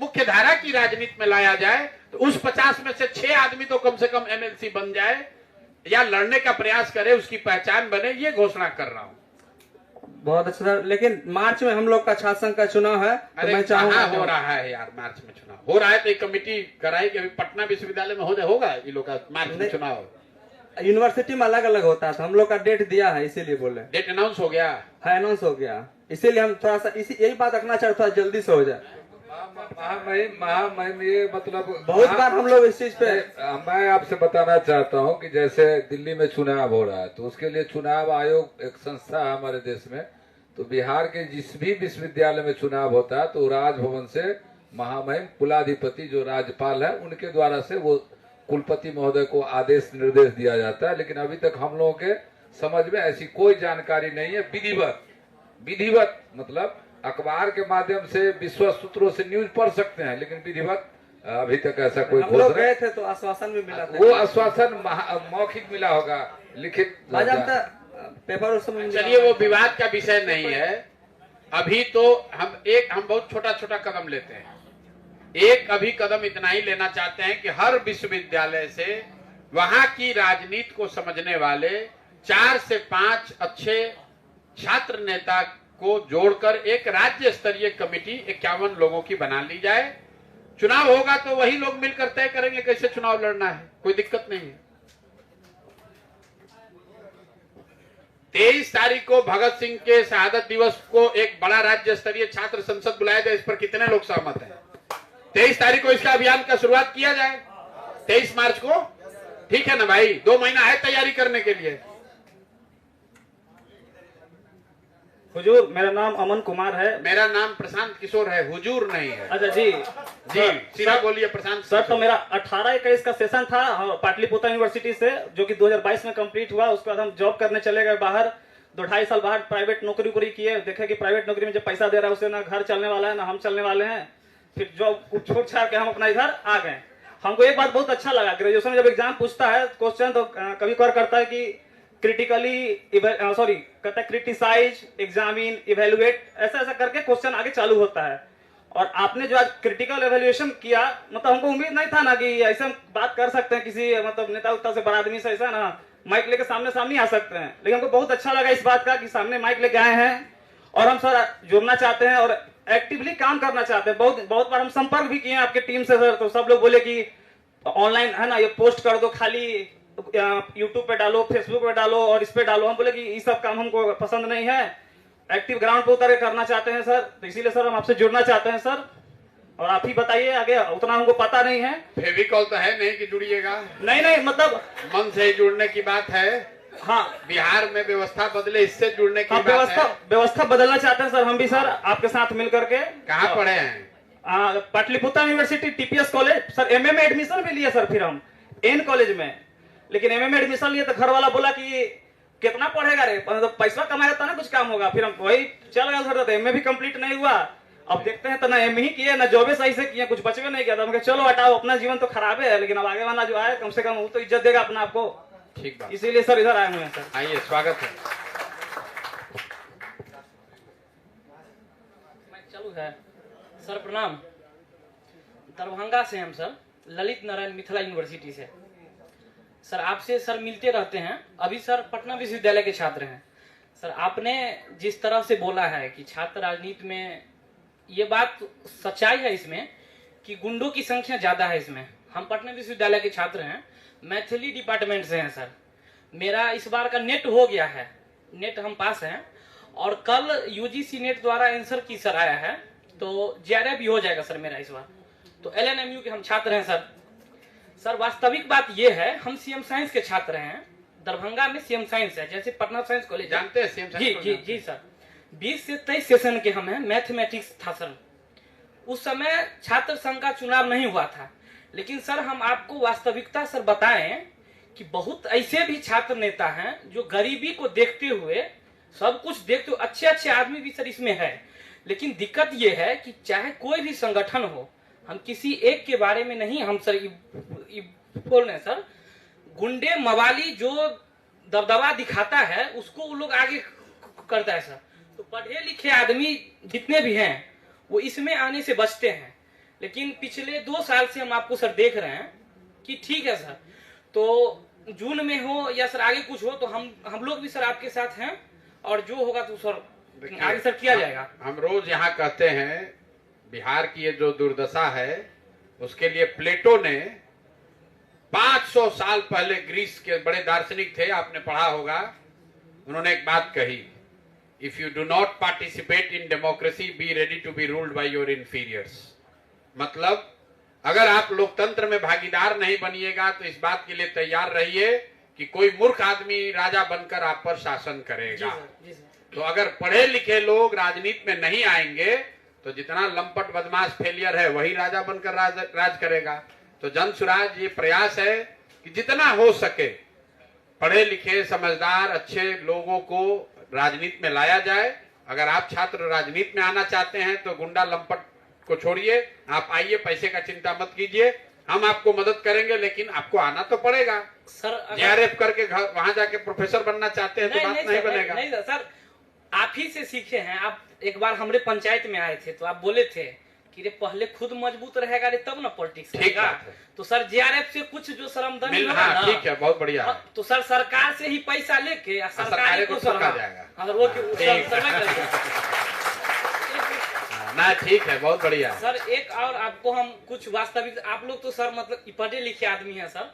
मुख्य धारा की राजनीति में लाया जाए, तो उस 50 में से 6 आदमी तो कम से कम MLC बन जाए या लड़ने का प्रयास करे, उसकी पहचान बने, ये घोषणा कर रहा हूं। बहुत अच्छा सर। लेकिन मार्च में हम लोग का छात्र संघ का चुनाव है, तो मैं चाहूंगा, हो रहा है यार, मार्च में चुनाव हो रहा है, तो एक कमेटी कराई कि अभी पटना विश्वविद्यालय में होगा ये लोग का मार्च में चुनाव। यूनिवर्सिटी में अलग अलग होता है, तो हम लोग का डेट दिया है, इसीलिए बोले। डेट अनाउंस हो गया है, अनाउंस हो गया। इसीलिए हम थोड़ा सा इसी यही बात रखना चाहते थोड़ा जल्दी से हो जाए। महामहिम ये मतलब बहुत बार हम लोग इस चीज पे मैं आपसे बताना चाहता हूं कि जैसे दिल्ली में चुनाव हो रहा है तो उसके लिए चुनाव आयोग एक संस्था है हमारे देश में। तो बिहार के जिस भी विश्वविद्यालय में चुनाव होता है तो राजभवन से महामहिम कुलाधिपति जो राज्यपाल है उनके द्वारा से वो कुलपति महोदय को आदेश निर्देश दिया जाता है। लेकिन अभी तक हम लोगों के समझ में ऐसी कोई जानकारी नहीं है। विधिवत मतलब अखबार के माध्यम से विश्वस्त सूत्रों से न्यूज पढ़ सकते हैं, लेकिन विधिवत अभी तक ऐसा कोई हम लोग घोषणा गए थे तो आश्वासन भी मिला था। वो आश्वासन मौखिक मिला होगा, लिखित पेपर उस समय चलिए वो विवाद का विषय नहीं है। अभी तो हम बहुत छोटा छोटा कदम लेते हैं। एक अभी कदम इतना ही लेना चाहते हैं कि हर विश्वविद्यालय से वहां की राजनीति को समझने वाले 4 से 5 अच्छे छात्र नेता को जोड़कर एक राज्य स्तरीय कमेटी 51 लोगों की बना ली जाए। चुनाव होगा तो वही लोग मिलकर तय करेंगे कैसे चुनाव लड़ना है, कोई दिक्कत नहीं है। 23 तारीख को भगत सिंह के शहादत दिवस को एक बड़ा राज्य स्तरीय छात्र संसद बुलाया जाए। इस पर कितने लोग सहमत हैं? 23 तारीख को इसका अभियान का शुरुआत किया जाए। 23 मार्च को, ठीक है ना भाई? 2 महीना है तैयारी करने के लिए। हुजूर, मेरा नाम अमन कुमार है। मेरा नाम प्रशांत किशोर है, हुजूर नहीं है। अच्छा जी सीधा बोलिए प्रशांत सर। तो मेरा 18-21 का सेशन था पाटलिपुत्र यूनिवर्सिटी से, जो कि 2022 में कंप्लीट हुआ। उसके बाद हम जॉब करने चले गए बाहर। 2-2.5 साल बाहर प्राइवेट नौकरी किए। देखे कि प्राइवेट नौकरी में जो पैसा दे रहा है उससे ना घर चलने वाला है ना हम चलने वाले हैं। फिर जॉब छोड़ छाड़ के हम अपना इधर आ गए। हमको एक बात बहुत अच्छा लगा, ग्रेजुएशन में जब एग्जाम पूछता है क्वेश्चन तो कभी कभार करता है कि क्रिटिसाइज, एग्जामिन, इवेलुएट, ऐसा करके क्वेश्चन आगे चालू होता है। और आपने जो आज क्रिटिकल एवेल्युएशन किया, मतलब हमको उम्मीद नहीं था ना कि ऐसे बात कर सकते हैं किसी मतलब नेता उता से, बड़ा आदमी से ऐसा ना माइक लेके सामने आ सकते हैं। लेकिन हमको बहुत अच्छा लगा इस बात का कि सामने माइक लेके आए हैं और हम सर जुड़ना चाहते हैं और एक्टिवली काम करना चाहते हैं। बहुत बार हम संपर्क भी किए हैं आपके टीम से सर, तो सब लोग बोले कि ऑनलाइन है ना ये पोस्ट कर दो, खाली यूट्यूब पे डालो, फेसबुक पे डालो और इस पे डालो। हम बोले कि ये सब काम हमको पसंद नहीं है, एक्टिव ग्राउंड पे उतर के करना चाहते हैं सर। तो इसीलिए सर हम आपसे जुड़ना चाहते हैं सर, और आप ही बताइए आगे, उतना हमको पता नहीं है। फेविकॉल तो है नहीं कि जुड़िएगा? नहीं मतलब मन से जुड़ने की बात है। हाँ, बिहार में व्यवस्था बदले, इससे जुड़ने की बात है। व्यवस्था बदलना चाहते हैं सर हम भी सर, आपके साथ मिल करके। कहाँ पढ़े हैं? Pataliputra university TPS college sir. MA में एडमिशन भी लिए सर फिर हम एन कॉलेज में। लेकिन एमए में एडमिशन लिए तो घर वाला बोला कि कितना पढ़ेगा रे, तो पैसा कमाएगा तो ना कुछ काम होगा। फिर हम वही चल गया सर, तो एमए भी कंप्लीट नहीं हुआ। अब देखते हैं तो ना एमए ही किए ना जॉबे सही से किए, कुछ बचवे नहीं किया। तो हम चलो हटाओ, अपना जीवन तो खराब है, लेकिन अब आगे वाला जो आए कम से कम वो तो इज्जत देगा अपना आपको। ठीक बात। इसीलिए सर इधर आए हुए हैं सर। आइए, स्वागत है। चालू है सर। प्रणाम। दरभंगा से हम सर, ललित नारायण मिथिला यूनिवर्सिटी से सर। आपसे सर मिलते रहते हैं। अभी सर पटना विश्वविद्यालय के छात्र हैं सर। आपने जिस तरह से बोला है कि छात्र राजनीति में, ये बात सच्चाई है इसमें कि गुंडों की संख्या ज्यादा है इसमें। हम पटना विश्वविद्यालय के छात्र हैं, मैथिली डिपार्टमेंट से हैं सर। मेरा इस बार का नेट हो गया है, नेट हम पास हैं, और कल यूजीसी नेट द्वारा आंसर की सर आया है, तो जेआरएफ भी हो जाएगा सर मेरा इस बार। तो एलएनएमयू के हम छात्र हैं सर। सर वास्तविक बात ये है, हम सीएम साइंस के छात्र हैं। दरभंगा में सीएम साइंस है, जैसे पटना साइंस कॉलेज जानते हैं सीएम साइंस? जी सर। 20 से 23 सेशन के हम हैं। मैथमेटिक्स था सर। उस समय छात्र संघ का चुनाव नहीं हुआ था। लेकिन सर हम आपको वास्तविकता सर बताएं कि बहुत ऐसे भी छात्र नेता हैं जो गरीबी को देखते हुए, सब कुछ देखते हुए, अच्छे आदमी भी सर इसमें है। लेकिन दिक्कत ये है कि चाहे कोई भी संगठन हो, हम किसी एक के बारे में नहीं हम सर बोल रहे हैं सर। गुंडे मवाली जो दबदबा दिखाता है उसको वो लोग आगे करता है सर। तो पढ़े लिखे आदमी जितने भी हैं वो इसमें आने से बचते हैं। लेकिन पिछले 2 साल से हम आपको सर देख रहे हैं कि ठीक है सर, तो जून में हो या सर आगे कुछ हो तो हम लोग भी सर आपके साथ हैं, और जो होगा तो सर आगे सर किया जाएगा। हम रोज यहाँ कहते हैं बिहार की ये जो दुर्दशा है उसके लिए प्लेटो ने 500 साल पहले, ग्रीस के बड़े दार्शनिक थे, आपने पढ़ा होगा, उन्होंने एक बात कही if you do not participate in democracy, be ready to be ruled by your inferiors. मतलब अगर आप लोकतंत्र में भागीदार नहीं बनिएगा तो इस बात के लिए तैयार रहिए कि कोई मूर्ख आदमी राजा बनकर आप पर शासन करेगा। जी सर। तो अगर पढ़े लिखे लोग राजनीति में नहीं आएंगे तो जितना लंपट बदमाश फेलियर है वही राजा बनकर राज करेगा। तो जन सुराज ये प्रयास है कि जितना हो सके पढ़े लिखे समझदार अच्छे लोगों को राजनीति में लाया जाए। अगर आप छात्र राजनीति में आना चाहते हैं तो गुंडा लंपट को छोड़िए, आप आइए, पैसे का चिंता मत कीजिए, हम आपको मदद करेंगे, लेकिन आपको आना तो पड़ेगा। सर जेआरएफ करके वहां जाके प्रोफेसर बनना चाहते हैं तो बात नहीं बनेगा। नहीं सर, आप ही से सीखे हैं। आप एक बार हमारे पंचायत में आए थे तो आप बोले थे कि रे पहले खुद मजबूत रहेगा रे तब ना पॉलिटिक्स रहेगा। तो सर जेआरएफ से कुछ जो शर्म दंड होगा ना, ठीक है, बहुत बढ़िया है। तो सर सरकार से ही पैसा लेके सरकारी को सरकार जाएगा। अगर वो ना ठीक है, बहुत बढ़िया। सर एक और आपको हम कुछ वास्तविक, आप लोग तो सर मतलब पढ़े लिखे आदमी है सर।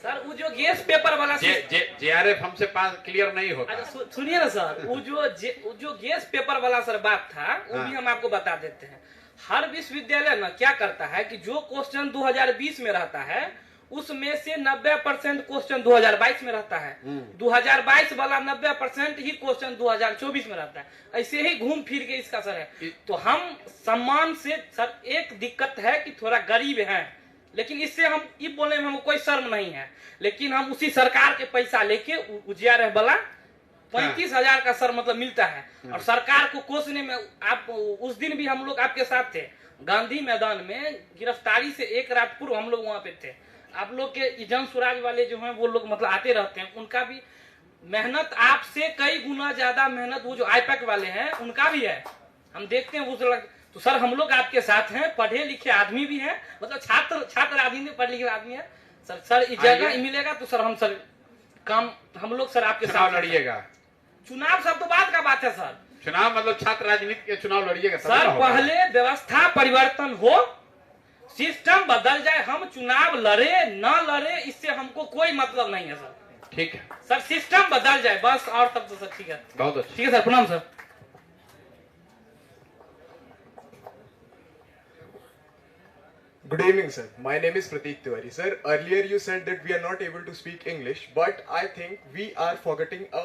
सर वो जो गैस पेपर वाला जेआरएफ हमसे पास क्लियर नहीं होता। अच्छा सुनिए ना सर, वो जो गैस पेपर वाला सर बात था वो भी हम आपको बता देते हैं। हर विश्वविद्यालय ना क्या करता है कि जो क्वेश्चन 2020 में रहता है उसमें से 90% क्वेश्चन 2022 में रहता है, 2022 वाला 90% ही क्वेश्चन 2024 में रहता है। ऐसे ही घूम फिर के इसका सर है। तो हम सम्मान से सर, एक दिक्कत है कि थोड़ा गरीब हैं, लेकिन इससे हम ये बोलने में हमको कोई शर्म नहीं है, लेकिन हम उसी सरकार के पैसा लेके उजियारह वाला 35,000 का सर मतलब मिलता है। और सरकार को कोसने में आप उस दिन भी हम लोग आपके साथ थे गांधी मैदान में, गिरफ्तारी से एक रात पूर्व हम लोग वहां पे थे। आप लोग के जन सुराज वाले जो हैं वो लोग मतलब आते रहते हैं, उनका भी मेहनत आपसे कई गुना ज्यादा मेहनत वो जो आईपैक वाले हैं उनका भी है, हम देखते हैं उस। तो सर हम लोग आपके साथ हैं, पढ़े लिखे आदमी भी हैं, मतलब छात्र आदमी पढ़े लिखे आदमी है सर इस जगह मिलेगा तो सर हम सर काम हम लोग सर आपके साथ लड़िएगा। चुनाव सब तो बात का बात है सर, चुनाव मतलब छात्र राजनीति के चुनाव लड़िएगा सर। पहले व्यवस्था परिवर्तन हो, सिस्टम बदल जाए, हम चुनाव लड़े न लड़े इससे हमको कोई मतलब नहीं है सर। ठीक है सर, सिस्टम बदल जाए बस, और तब तो सर ठीक है। बहुत अच्छा, ठीक है सर, प्रणाम sir. Good evening, sir. My name is Prateek Tiwari. Sir, earlier you said that we are not able to speak English, but I think we are forgetting a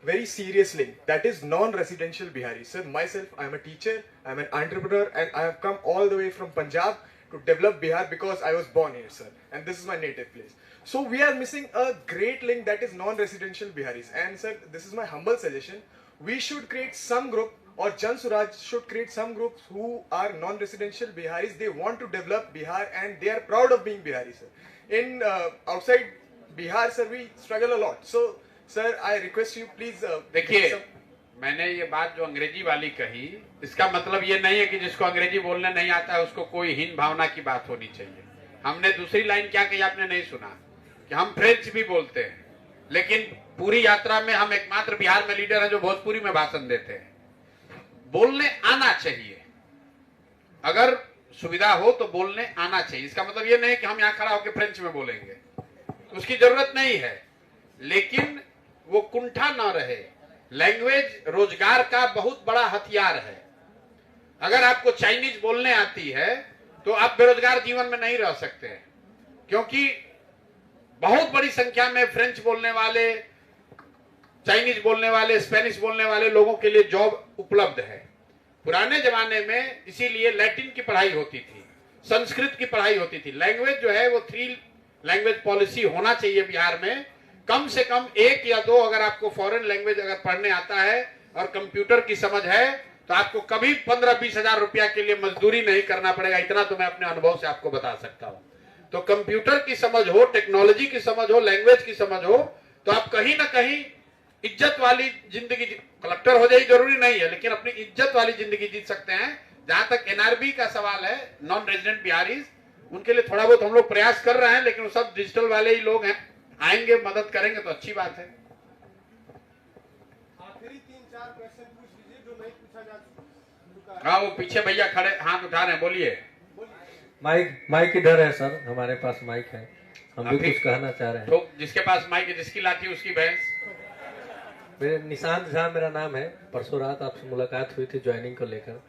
very serious link. That is non-residential Bihari. Sir, myself, I am a teacher, I am an entrepreneur, and I have come all the way from Punjab to develop Bihar because I was born here, sir. And this is my native place. So we are missing a great link, that is non-residential Biharis. And sir, this is my humble suggestion. We should create some group, or Jan Suraj should create some groups who are non-residential Biharis. They want to develop Bihar and they are proud of being Bihari, sir. In outside Bihar, sir, we struggle a lot. So, sir, I request you, please. देखिए, मैंने ये बात जो अंग्रेजी वाली कही, इसका मतलब ये नहीं है कि जिसको अंग्रेजी बोलने नहीं आता है उसको कोई हीन भावना की बात होनी चाहिए। हमने दूसरी लाइन क्या कही आपने नहीं सुना कि हम फ्रेंच भी बोलते हैं, लेकिन पूरी यात्रा में हम एकमात्र बिहार में लीडर हैं जो भोजपुरी में भाषण देते हैं। बोलने आना चाहिए, अगर सुविधा हो तो बोलने आना चाहिए। इसका मतलब ये नहीं कि हम यहाँ खड़ा होकर फ्रेंच में बोलेंगे, उसकी जरूरत नहीं है, लेकिन वो कुंठा ना रहे। लैंग्वेज रोजगार का बहुत बड़ा हथियार है। अगर आपको चाइनीज बोलने आती है तो आप बेरोजगार जीवन में नहीं रह सकते हैं, क्योंकि बहुत बड़ी संख्या में फ्रेंच बोलने वाले, चाइनीज बोलने वाले, स्पेनिश बोलने वाले लोगों के लिए जॉब उपलब्ध है। पुराने जमाने में इसीलिए लैटिन की पढ़ाई होती थी, संस्कृत की पढ़ाई होती थी। लैंग्वेज जो है वो 3 लैंग्वेज पॉलिसी होना चाहिए बिहार में, कम से कम 1 या 2। अगर आपको फॉरेन लैंग्वेज अगर पढ़ने आता है और कंप्यूटर की समझ है तो आपको कभी 15-20 हजार रुपया के लिए मजदूरी नहीं करना पड़ेगा। इतना तो मैं अपने अनुभव से आपको बता सकता हूं। तो कंप्यूटर की समझ हो, टेक्नोलॉजी की समझ हो, लैंग्वेज की समझ हो, तो आप कहीं ना कहीं इज्जत वाली जिंदगी, कलेक्टर हो जाए जरूरी नहीं है, लेकिन अपनी इज्जत वाली जिंदगी जीत सकते हैं। जहां तक एनआरबी का सवाल है, नॉन रेजिडेंट बिहारीज, उनके लिए थोड़ा बहुत हम लोग प्रयास कर रहे हैं, लेकिन वो सब डिजिटल वाले ही लोग हैं। आएंगे, मदद करेंगे तो अच्छी बात है। आखिरी 3-4 क्वेश्चन पूछ लीजिए जो नहीं पूछा जा चुका। हाँ, वो पीछे भैया खड़े हाथ उठा रहे हैं, बोलिए। माइक इधर है सर, हमारे पास माइक है, हम भी कुछ कहना चाह रहे हैं। तो जिसके पास माइक है, जिसकी लाठी उसकी भैंस। मेरे निशांत झा मेरा नाम है। परसों रात आपसे मुलाकात हुई थी ज्वाइनिंग को लेकर।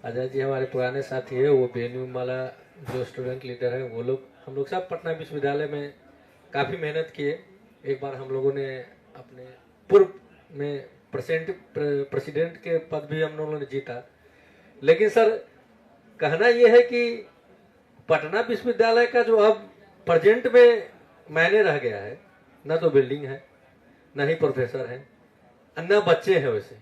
अजय जी हमारे पुराने साथी है, वो बेन्यू माला जो स्टूडेंट लीडर है, वो लोग हम लोग सब पटना विश्वविद्यालय में काफ़ी मेहनत किए। एक बार हम लोगों ने अपने पूर्व में प्रेसिडेंट के पद भी हम लोगों ने जीता। लेकिन सर कहना यह है कि पटना विश्वविद्यालय का जो अब प्रेजेंट में मायने रह गया है, न तो बिल्डिंग है, न ही प्रोफेसर है, न बच्चे हैं। वैसे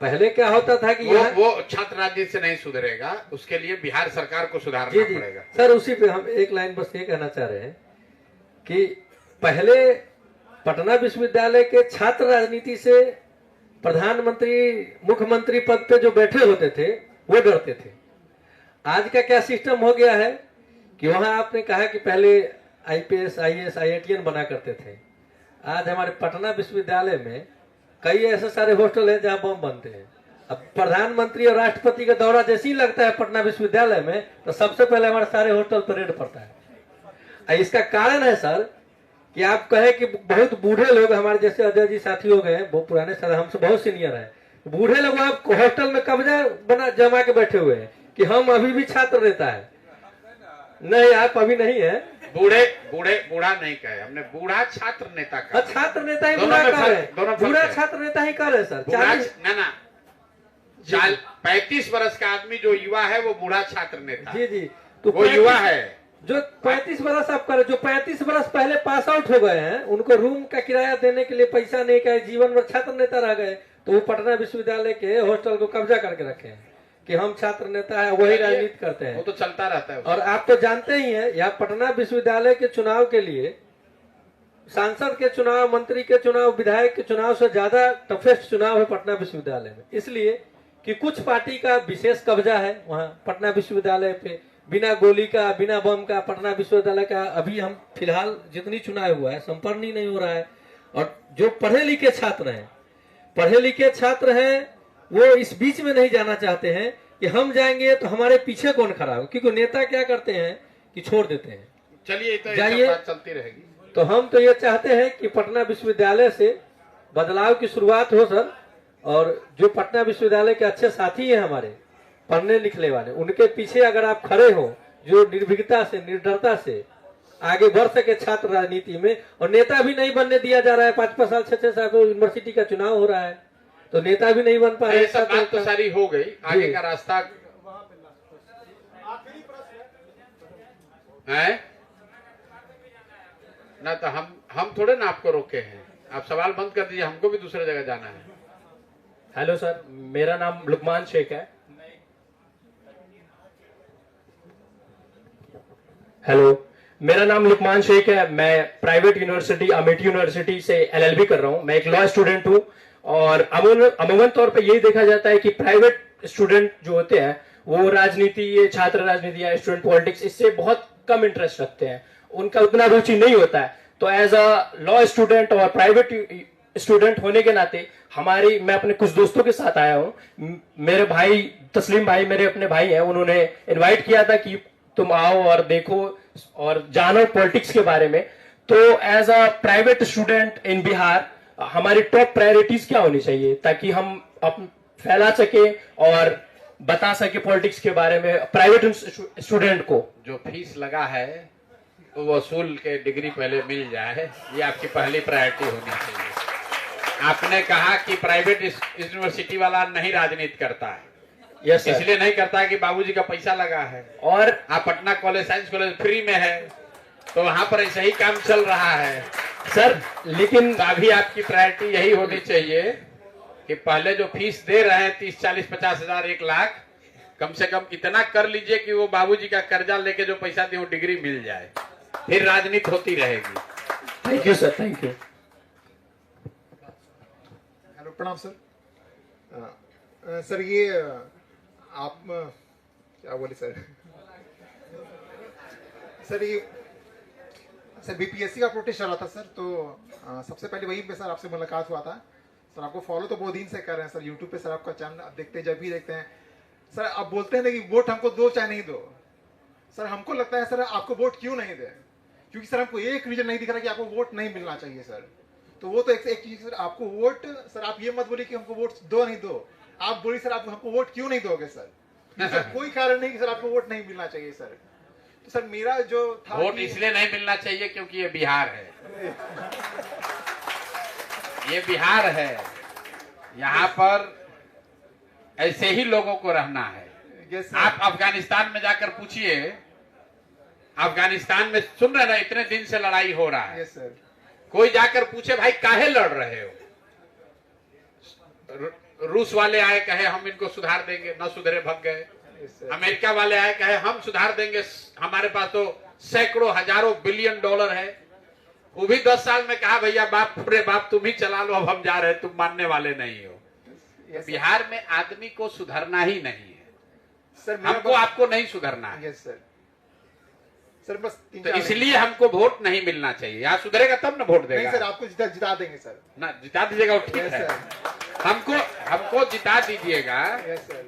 पहले क्या होता था कि वो छात्र राजनीति से नहीं सुधरेगा, उसके लिए बिहार सरकार को सुधारना पड़ेगा। सर उसी पे हम एक लाइन बस ये कहना चाह रहे हैं कि पहले पटना विश्वविद्यालय के छात्र राजनीति से प्रधानमंत्री मुख्यमंत्री पद पे जो बैठे होते थे वो डरते थे। आज का क्या सिस्टम हो गया है कि वहां आपने कहा कि पहले आईपीएस आईएएस आईआईटीएन बना करते थे। आज हमारे पटना विश्वविद्यालय में कई ऐसे सारे हॉस्टल हैं जहां बम बनते हैं। अब प्रधानमंत्री और राष्ट्रपति का दौरा जैसे ही लगता है पटना विश्वविद्यालय में, तो सबसे पहले हमारे सारे हॉस्टल पर रेड पड़ता है। इसका कारण है सर कि आप कहे कि बहुत बूढ़े लोग हमारे जैसे अजय जी साथी लोग हैं, बहुत पुराने सर, हमसे बहुत सीनियर हैं, बूढ़े लोग आप हॉस्टल में कब्जा बना जमा के बैठे हुए हैं कि हम अभी भी छात्र नेता है। नहीं, आप अभी नहीं है। बूढ़ा नहीं कहे हमने, बूढ़ा छात्र नेता का। छात्र नेता ही बूढ़ा कर रहे हैं, बूढ़ा छात्र नेता ही कर रहे हैं सर। 35 वर्ष का आदमी जो युवा है वो बूढ़ा छात्र नेता। जी तो वो युवा है जो 35 वर्ष आप करे, जो 35 वर्ष पहले पास आउट हो गए हैं, उनको रूम का किराया देने के लिए पैसा नहीं का, जीवन भर छात्र नेता रह गए, तो वो पटना विश्वविद्यालय के हॉस्टल को कब्जा करके रखे हैं कि हम छात्र नेता है, वही राजनीति करते हैं। वो तो चलता रहता है। और आप तो जानते ही हैं, यहाँ पटना विश्वविद्यालय के चुनाव के लिए सांसद के चुनाव, मंत्री के चुनाव, विधायक के चुनाव से ज्यादा टफेस्ट चुनाव है पटना विश्वविद्यालय में। इसलिए कि कुछ पार्टी का विशेष कब्जा है वहाँ पटना विश्वविद्यालय पे। बिना गोली का, बिना बम का पटना विश्वविद्यालय का अभी हम फिलहाल जितनी चुनाव हुआ है संपन्न ही नहीं हो रहा है। और जो पढ़े लिखे छात्र हैं वो इस बीच में नहीं जाना चाहते हैं कि हम जाएंगे तो हमारे पीछे कौन खड़ा हो, क्योंकि नेता क्या करते हैं कि छोड़ देते हैं, चलिए तो जाइए, बात चलती रहेगी। तो हम तो ये चाहते हैं कि पटना विश्वविद्यालय से बदलाव की शुरुआत हो सर। और जो पटना विश्वविद्यालय के अच्छे साथी हैं हमारे पढ़ने लिखने वाले, उनके पीछे अगर आप खड़े हो, जो निर्भीकता से, निडरता से आगे बढ़ सके छात्र राजनीति में, और नेता भी नहीं बनने दिया जा रहा है। 5-5 साल 6-6 साल यूनिवर्सिटी का चुनाव हो रहा है तो नेता भी नहीं बन पा रहे। सब बात तो सारी हो गई, आगे का रास्ता है ना। तो हम थोड़े ना आपको रोके हैं, आप सवाल बंद कर दीजिए, हमको भी दूसरी जगह जाना है। हेलो सर, मेरा नाम लुकमान शेख है। हेलो, मेरा नाम लुकमान शेख है। मैं प्राइवेट यूनिवर्सिटी अमेठी यूनिवर्सिटी से एलएलबी कर रहा हूं। मैं एक लॉ स्टूडेंट हूं। और अमूमन तौर पे यही देखा जाता है कि प्राइवेट स्टूडेंट जो होते हैं वो राजनीति, ये छात्र राजनीति या स्टूडेंट पॉलिटिक्स, इससे बहुत कम इंटरेस्ट रखते हैं, उनका उतना रुचि नहीं होता है। तो एज अ लॉ स्टूडेंट और प्राइवेट स्टूडेंट होने के नाते मैं अपने कुछ दोस्तों के साथ आया हूँ। मेरे भाई तस्लीम भाई मेरे अपने भाई हैं, उन्होंने इनवाइट किया था कि तुम आओ और देखो और जानो पॉलिटिक्स के बारे में। तो as a private student in Bihar हमारी टॉप प्रायोरिटीज क्या होनी चाहिए ताकि हम फैला सके और बता सके पॉलिटिक्स के बारे में प्राइवेट स्टूडेंट को? जो फीस लगा है तो वसूल के डिग्री पहले मिल जाए, ये आपकी पहली प्रायोरिटी होनी चाहिए। आपने कहा कि प्राइवेट यूनिवर्सिटी वाला नहीं राजनीति करता है। यस, इसलिए नहीं करता है कि बाबूजी का पैसा लगा है, और आप Patna college, science college free में है, तो वहां पर ऐसा ही काम चल रहा है सर। लेकिन अभी आपकी प्रायोरिटी यही होनी चाहिए कि पहले जो फीस दे रहे हैं 30, 40, 50 हजार, 1 लाख, कम से कम इतना कर लीजिए कि वो बाबूजी का कर्जा लेके जो पैसा दे वो डिग्री मिल जाए, फिर राजनीति होती रहेगी। Thank you sir, thank you. Hello, प्रणाम सर। सर ये आप क्या बोले सर? सर ये सर बीपीएससी का प्रोटेस्ट चल रहा था सर, तो सबसे पहले वही पे सर आपसे मुलाकात हुआ था सर। आपको फॉलो तो बहुत दिन से कर रहे हैं सर, यूट्यूब पे सर आपका चैनल देखते हैं, जब भी देखते हैं सर। आप बोलते हैं ना कि वोट हमको दो चाहे नहीं दो, सर हमको लगता है सर आपको वोट क्यों नहीं दे, क्योंकि सर हमको एक रीजन नहीं दिख रहा कि आपको वोट नहीं मिलना चाहिए सर। तो वो तो एक चीज सर, आपको वोट सर आप ये मत बोलिए कि हमको वोट दो नहीं दो, आप बोलिए सर आप हमको वोट क्यों नहीं दोगे सर, सर कोई कारण नहीं कि सर आपको वोट नहीं मिलना चाहिए सर। तो सर मेरा जो था वोट इसलिए नहीं मिलना चाहिए क्योंकि ये बिहार है, ये बिहार है, यहाँ पर ऐसे ही लोगों को रहना है। आप अफगानिस्तान में जाकर पूछिए, अफगानिस्तान में सुन रहे ना इतने दिन से लड़ाई हो रहा है, सर कोई जाकर पूछे भाई काहे लड़ रहे हो, रूस वाले आए कहे हम इनको सुधार देंगे, न सुधरे भग गए। अमेरिका वाले आए कहे हम सुधार देंगे, हमारे पास तो सैकड़ों हजारों बिलियन डॉलर है। वो भी 10 साल में कहा भैया बाप पूरे बाप तुम ही चला लो, अब हम जा रहे हैं, तुम मानने वाले नहीं हो। बिहार में आदमी को सुधरना ही नहीं है सर, हमको आपको नहीं सुधरना है। यस सर, सर बस तो इसलिए हमको वोट नहीं मिलना चाहिए। यहाँ सुधरेगा तब ना वोट देगा। नहीं सर, आपको जिता देंगे सर, ना जिता दीजिएगा वो ठीक है, हमको जिता दीजिएगा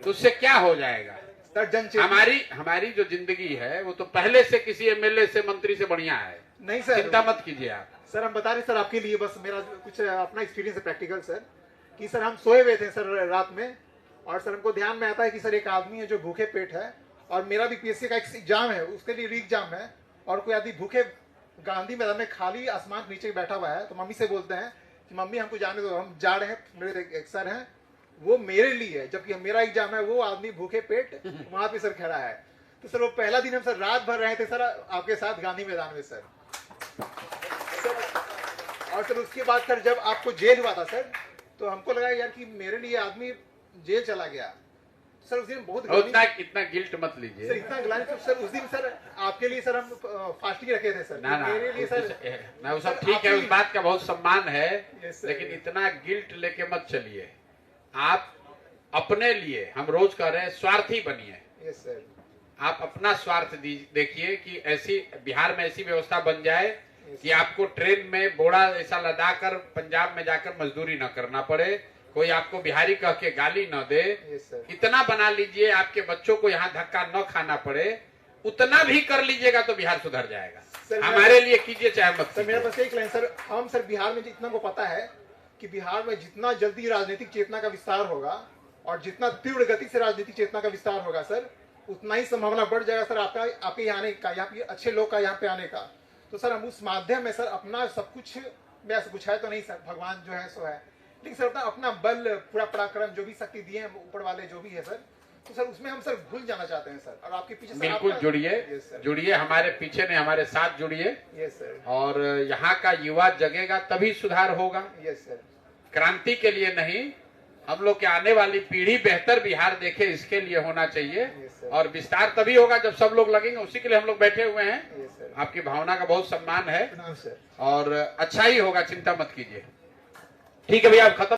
तो उससे क्या हो जाएगा सर। हमारी जो जिंदगी है वो तो पहले से किसी एमएलए से मंत्री से बढ़िया है। नहीं सर, चिंता मत कीजिए आप। सर हम बता रहे सर आपके लिए, बस मेरा कुछ अपना एक्सपीरियंस है प्रैक्टिकल सर, कि सर हम सोए हुए थे सर रात में, और सर हमको ध्यान में आता है कि सर एक आदमी है जो भूखे पेट है, और मेरा भी पीएससी का एक एग्जाम है, उसके लिए री एग्जाम है, और कोई आदमी भूखे गांधी मैदान में खाली आसमान के नीचे बैठा हुआ है। तो मम्मी से बोलते हैं कि मम्मी हमको जाने दो, हम जा रहे हैं, मेरे एक सर हैं वो मेरे लिए है, जबकि मेरा एग्जाम है, वो आदमी भूखे पेट वहां पे सर खड़ा है। तो सर वो पहला दिन हम सर रात भर रहे थे सर आपके साथ गांधी मैदान में सर। और सर उसके बाद सर जब आपको जेल हुआ था सर, तो हमको लगा यार कि मेरे लिए आदमी जेल चला गया सर। उस दिन बहुत इतना गिल्ट मत लीजिए सर, इतना ग्लानि सर उस दिन सर आपके लिए सर हम फास्टिंग रखे थे सर। ना मेरे लिए सर ना वो सब ठीक है, उस बात का बहुत सम्मान है, लेकिन इतना गिल्ट लेके मत चलिए। आप अपने लिए, हम रोज कह रहे हैं, स्वार्थी बनिए। यस सर, आप अपना स्वार्थ देखिए कि ऐसी बिहार में ऐसी व्यवस्था बन जाए कि आपको ट्रेन में बोरा ऐसा लदा कर पंजाब में जाकर मजदूरी न करना पड़े, कोई आपको बिहारी कह के गाली न दे। इतना बना लीजिए आपके बच्चों को यहाँ धक्का न खाना पड़े, उतना भी कर लीजिएगा तो बिहार सुधर जाएगा। हमारे लिए कीजिए चाहे मत। सर मेरा बस एक लाइन सर, हम सर बिहार में जितना को पता है कि बिहार में जितना जल्दी राजनीतिक चेतना का विस्तार होगा और जितना तीव्र गति से राजनीतिक चेतना का विस्तार होगा सर, उतना ही संभावना बढ़ जाएगा सर आपके यहाँ आने का, यहाँ पे अच्छे लोग का यहाँ पे आने का। तो सर हम उस माध्यम में सर अपना सब कुछ, वैसे कुछ है तो नहीं सर, भगवान जो है सो है, लेकिन सर अपना बल, पूरा पराक्रम, जो भी शक्ति दिए हैं ऊपर वाले जो भी है सर, तो सर उसमें हम सर भूल जाना चाहते हैं सर। और आपके पीछे बिल्कुल जुड़िए, हमारे पीछे नहीं हमारे साथ जुड़िए। यस सर, और यहाँ का युवा जगेगा तभी सुधार होगा। यस सर, क्रांति के लिए नहीं, हम लोग के आने वाली पीढ़ी बेहतर बिहार देखे, इसके लिए होना चाहिए। और विस्तार तभी होगा जब सब लोग लगेंगे, उसी के लिए हम लोग बैठे हुए हैं। आपकी भावना का बहुत सम्मान है और अच्छा ही होगा, चिंता मत कीजिए। ठीक है भैया, अब खत्म।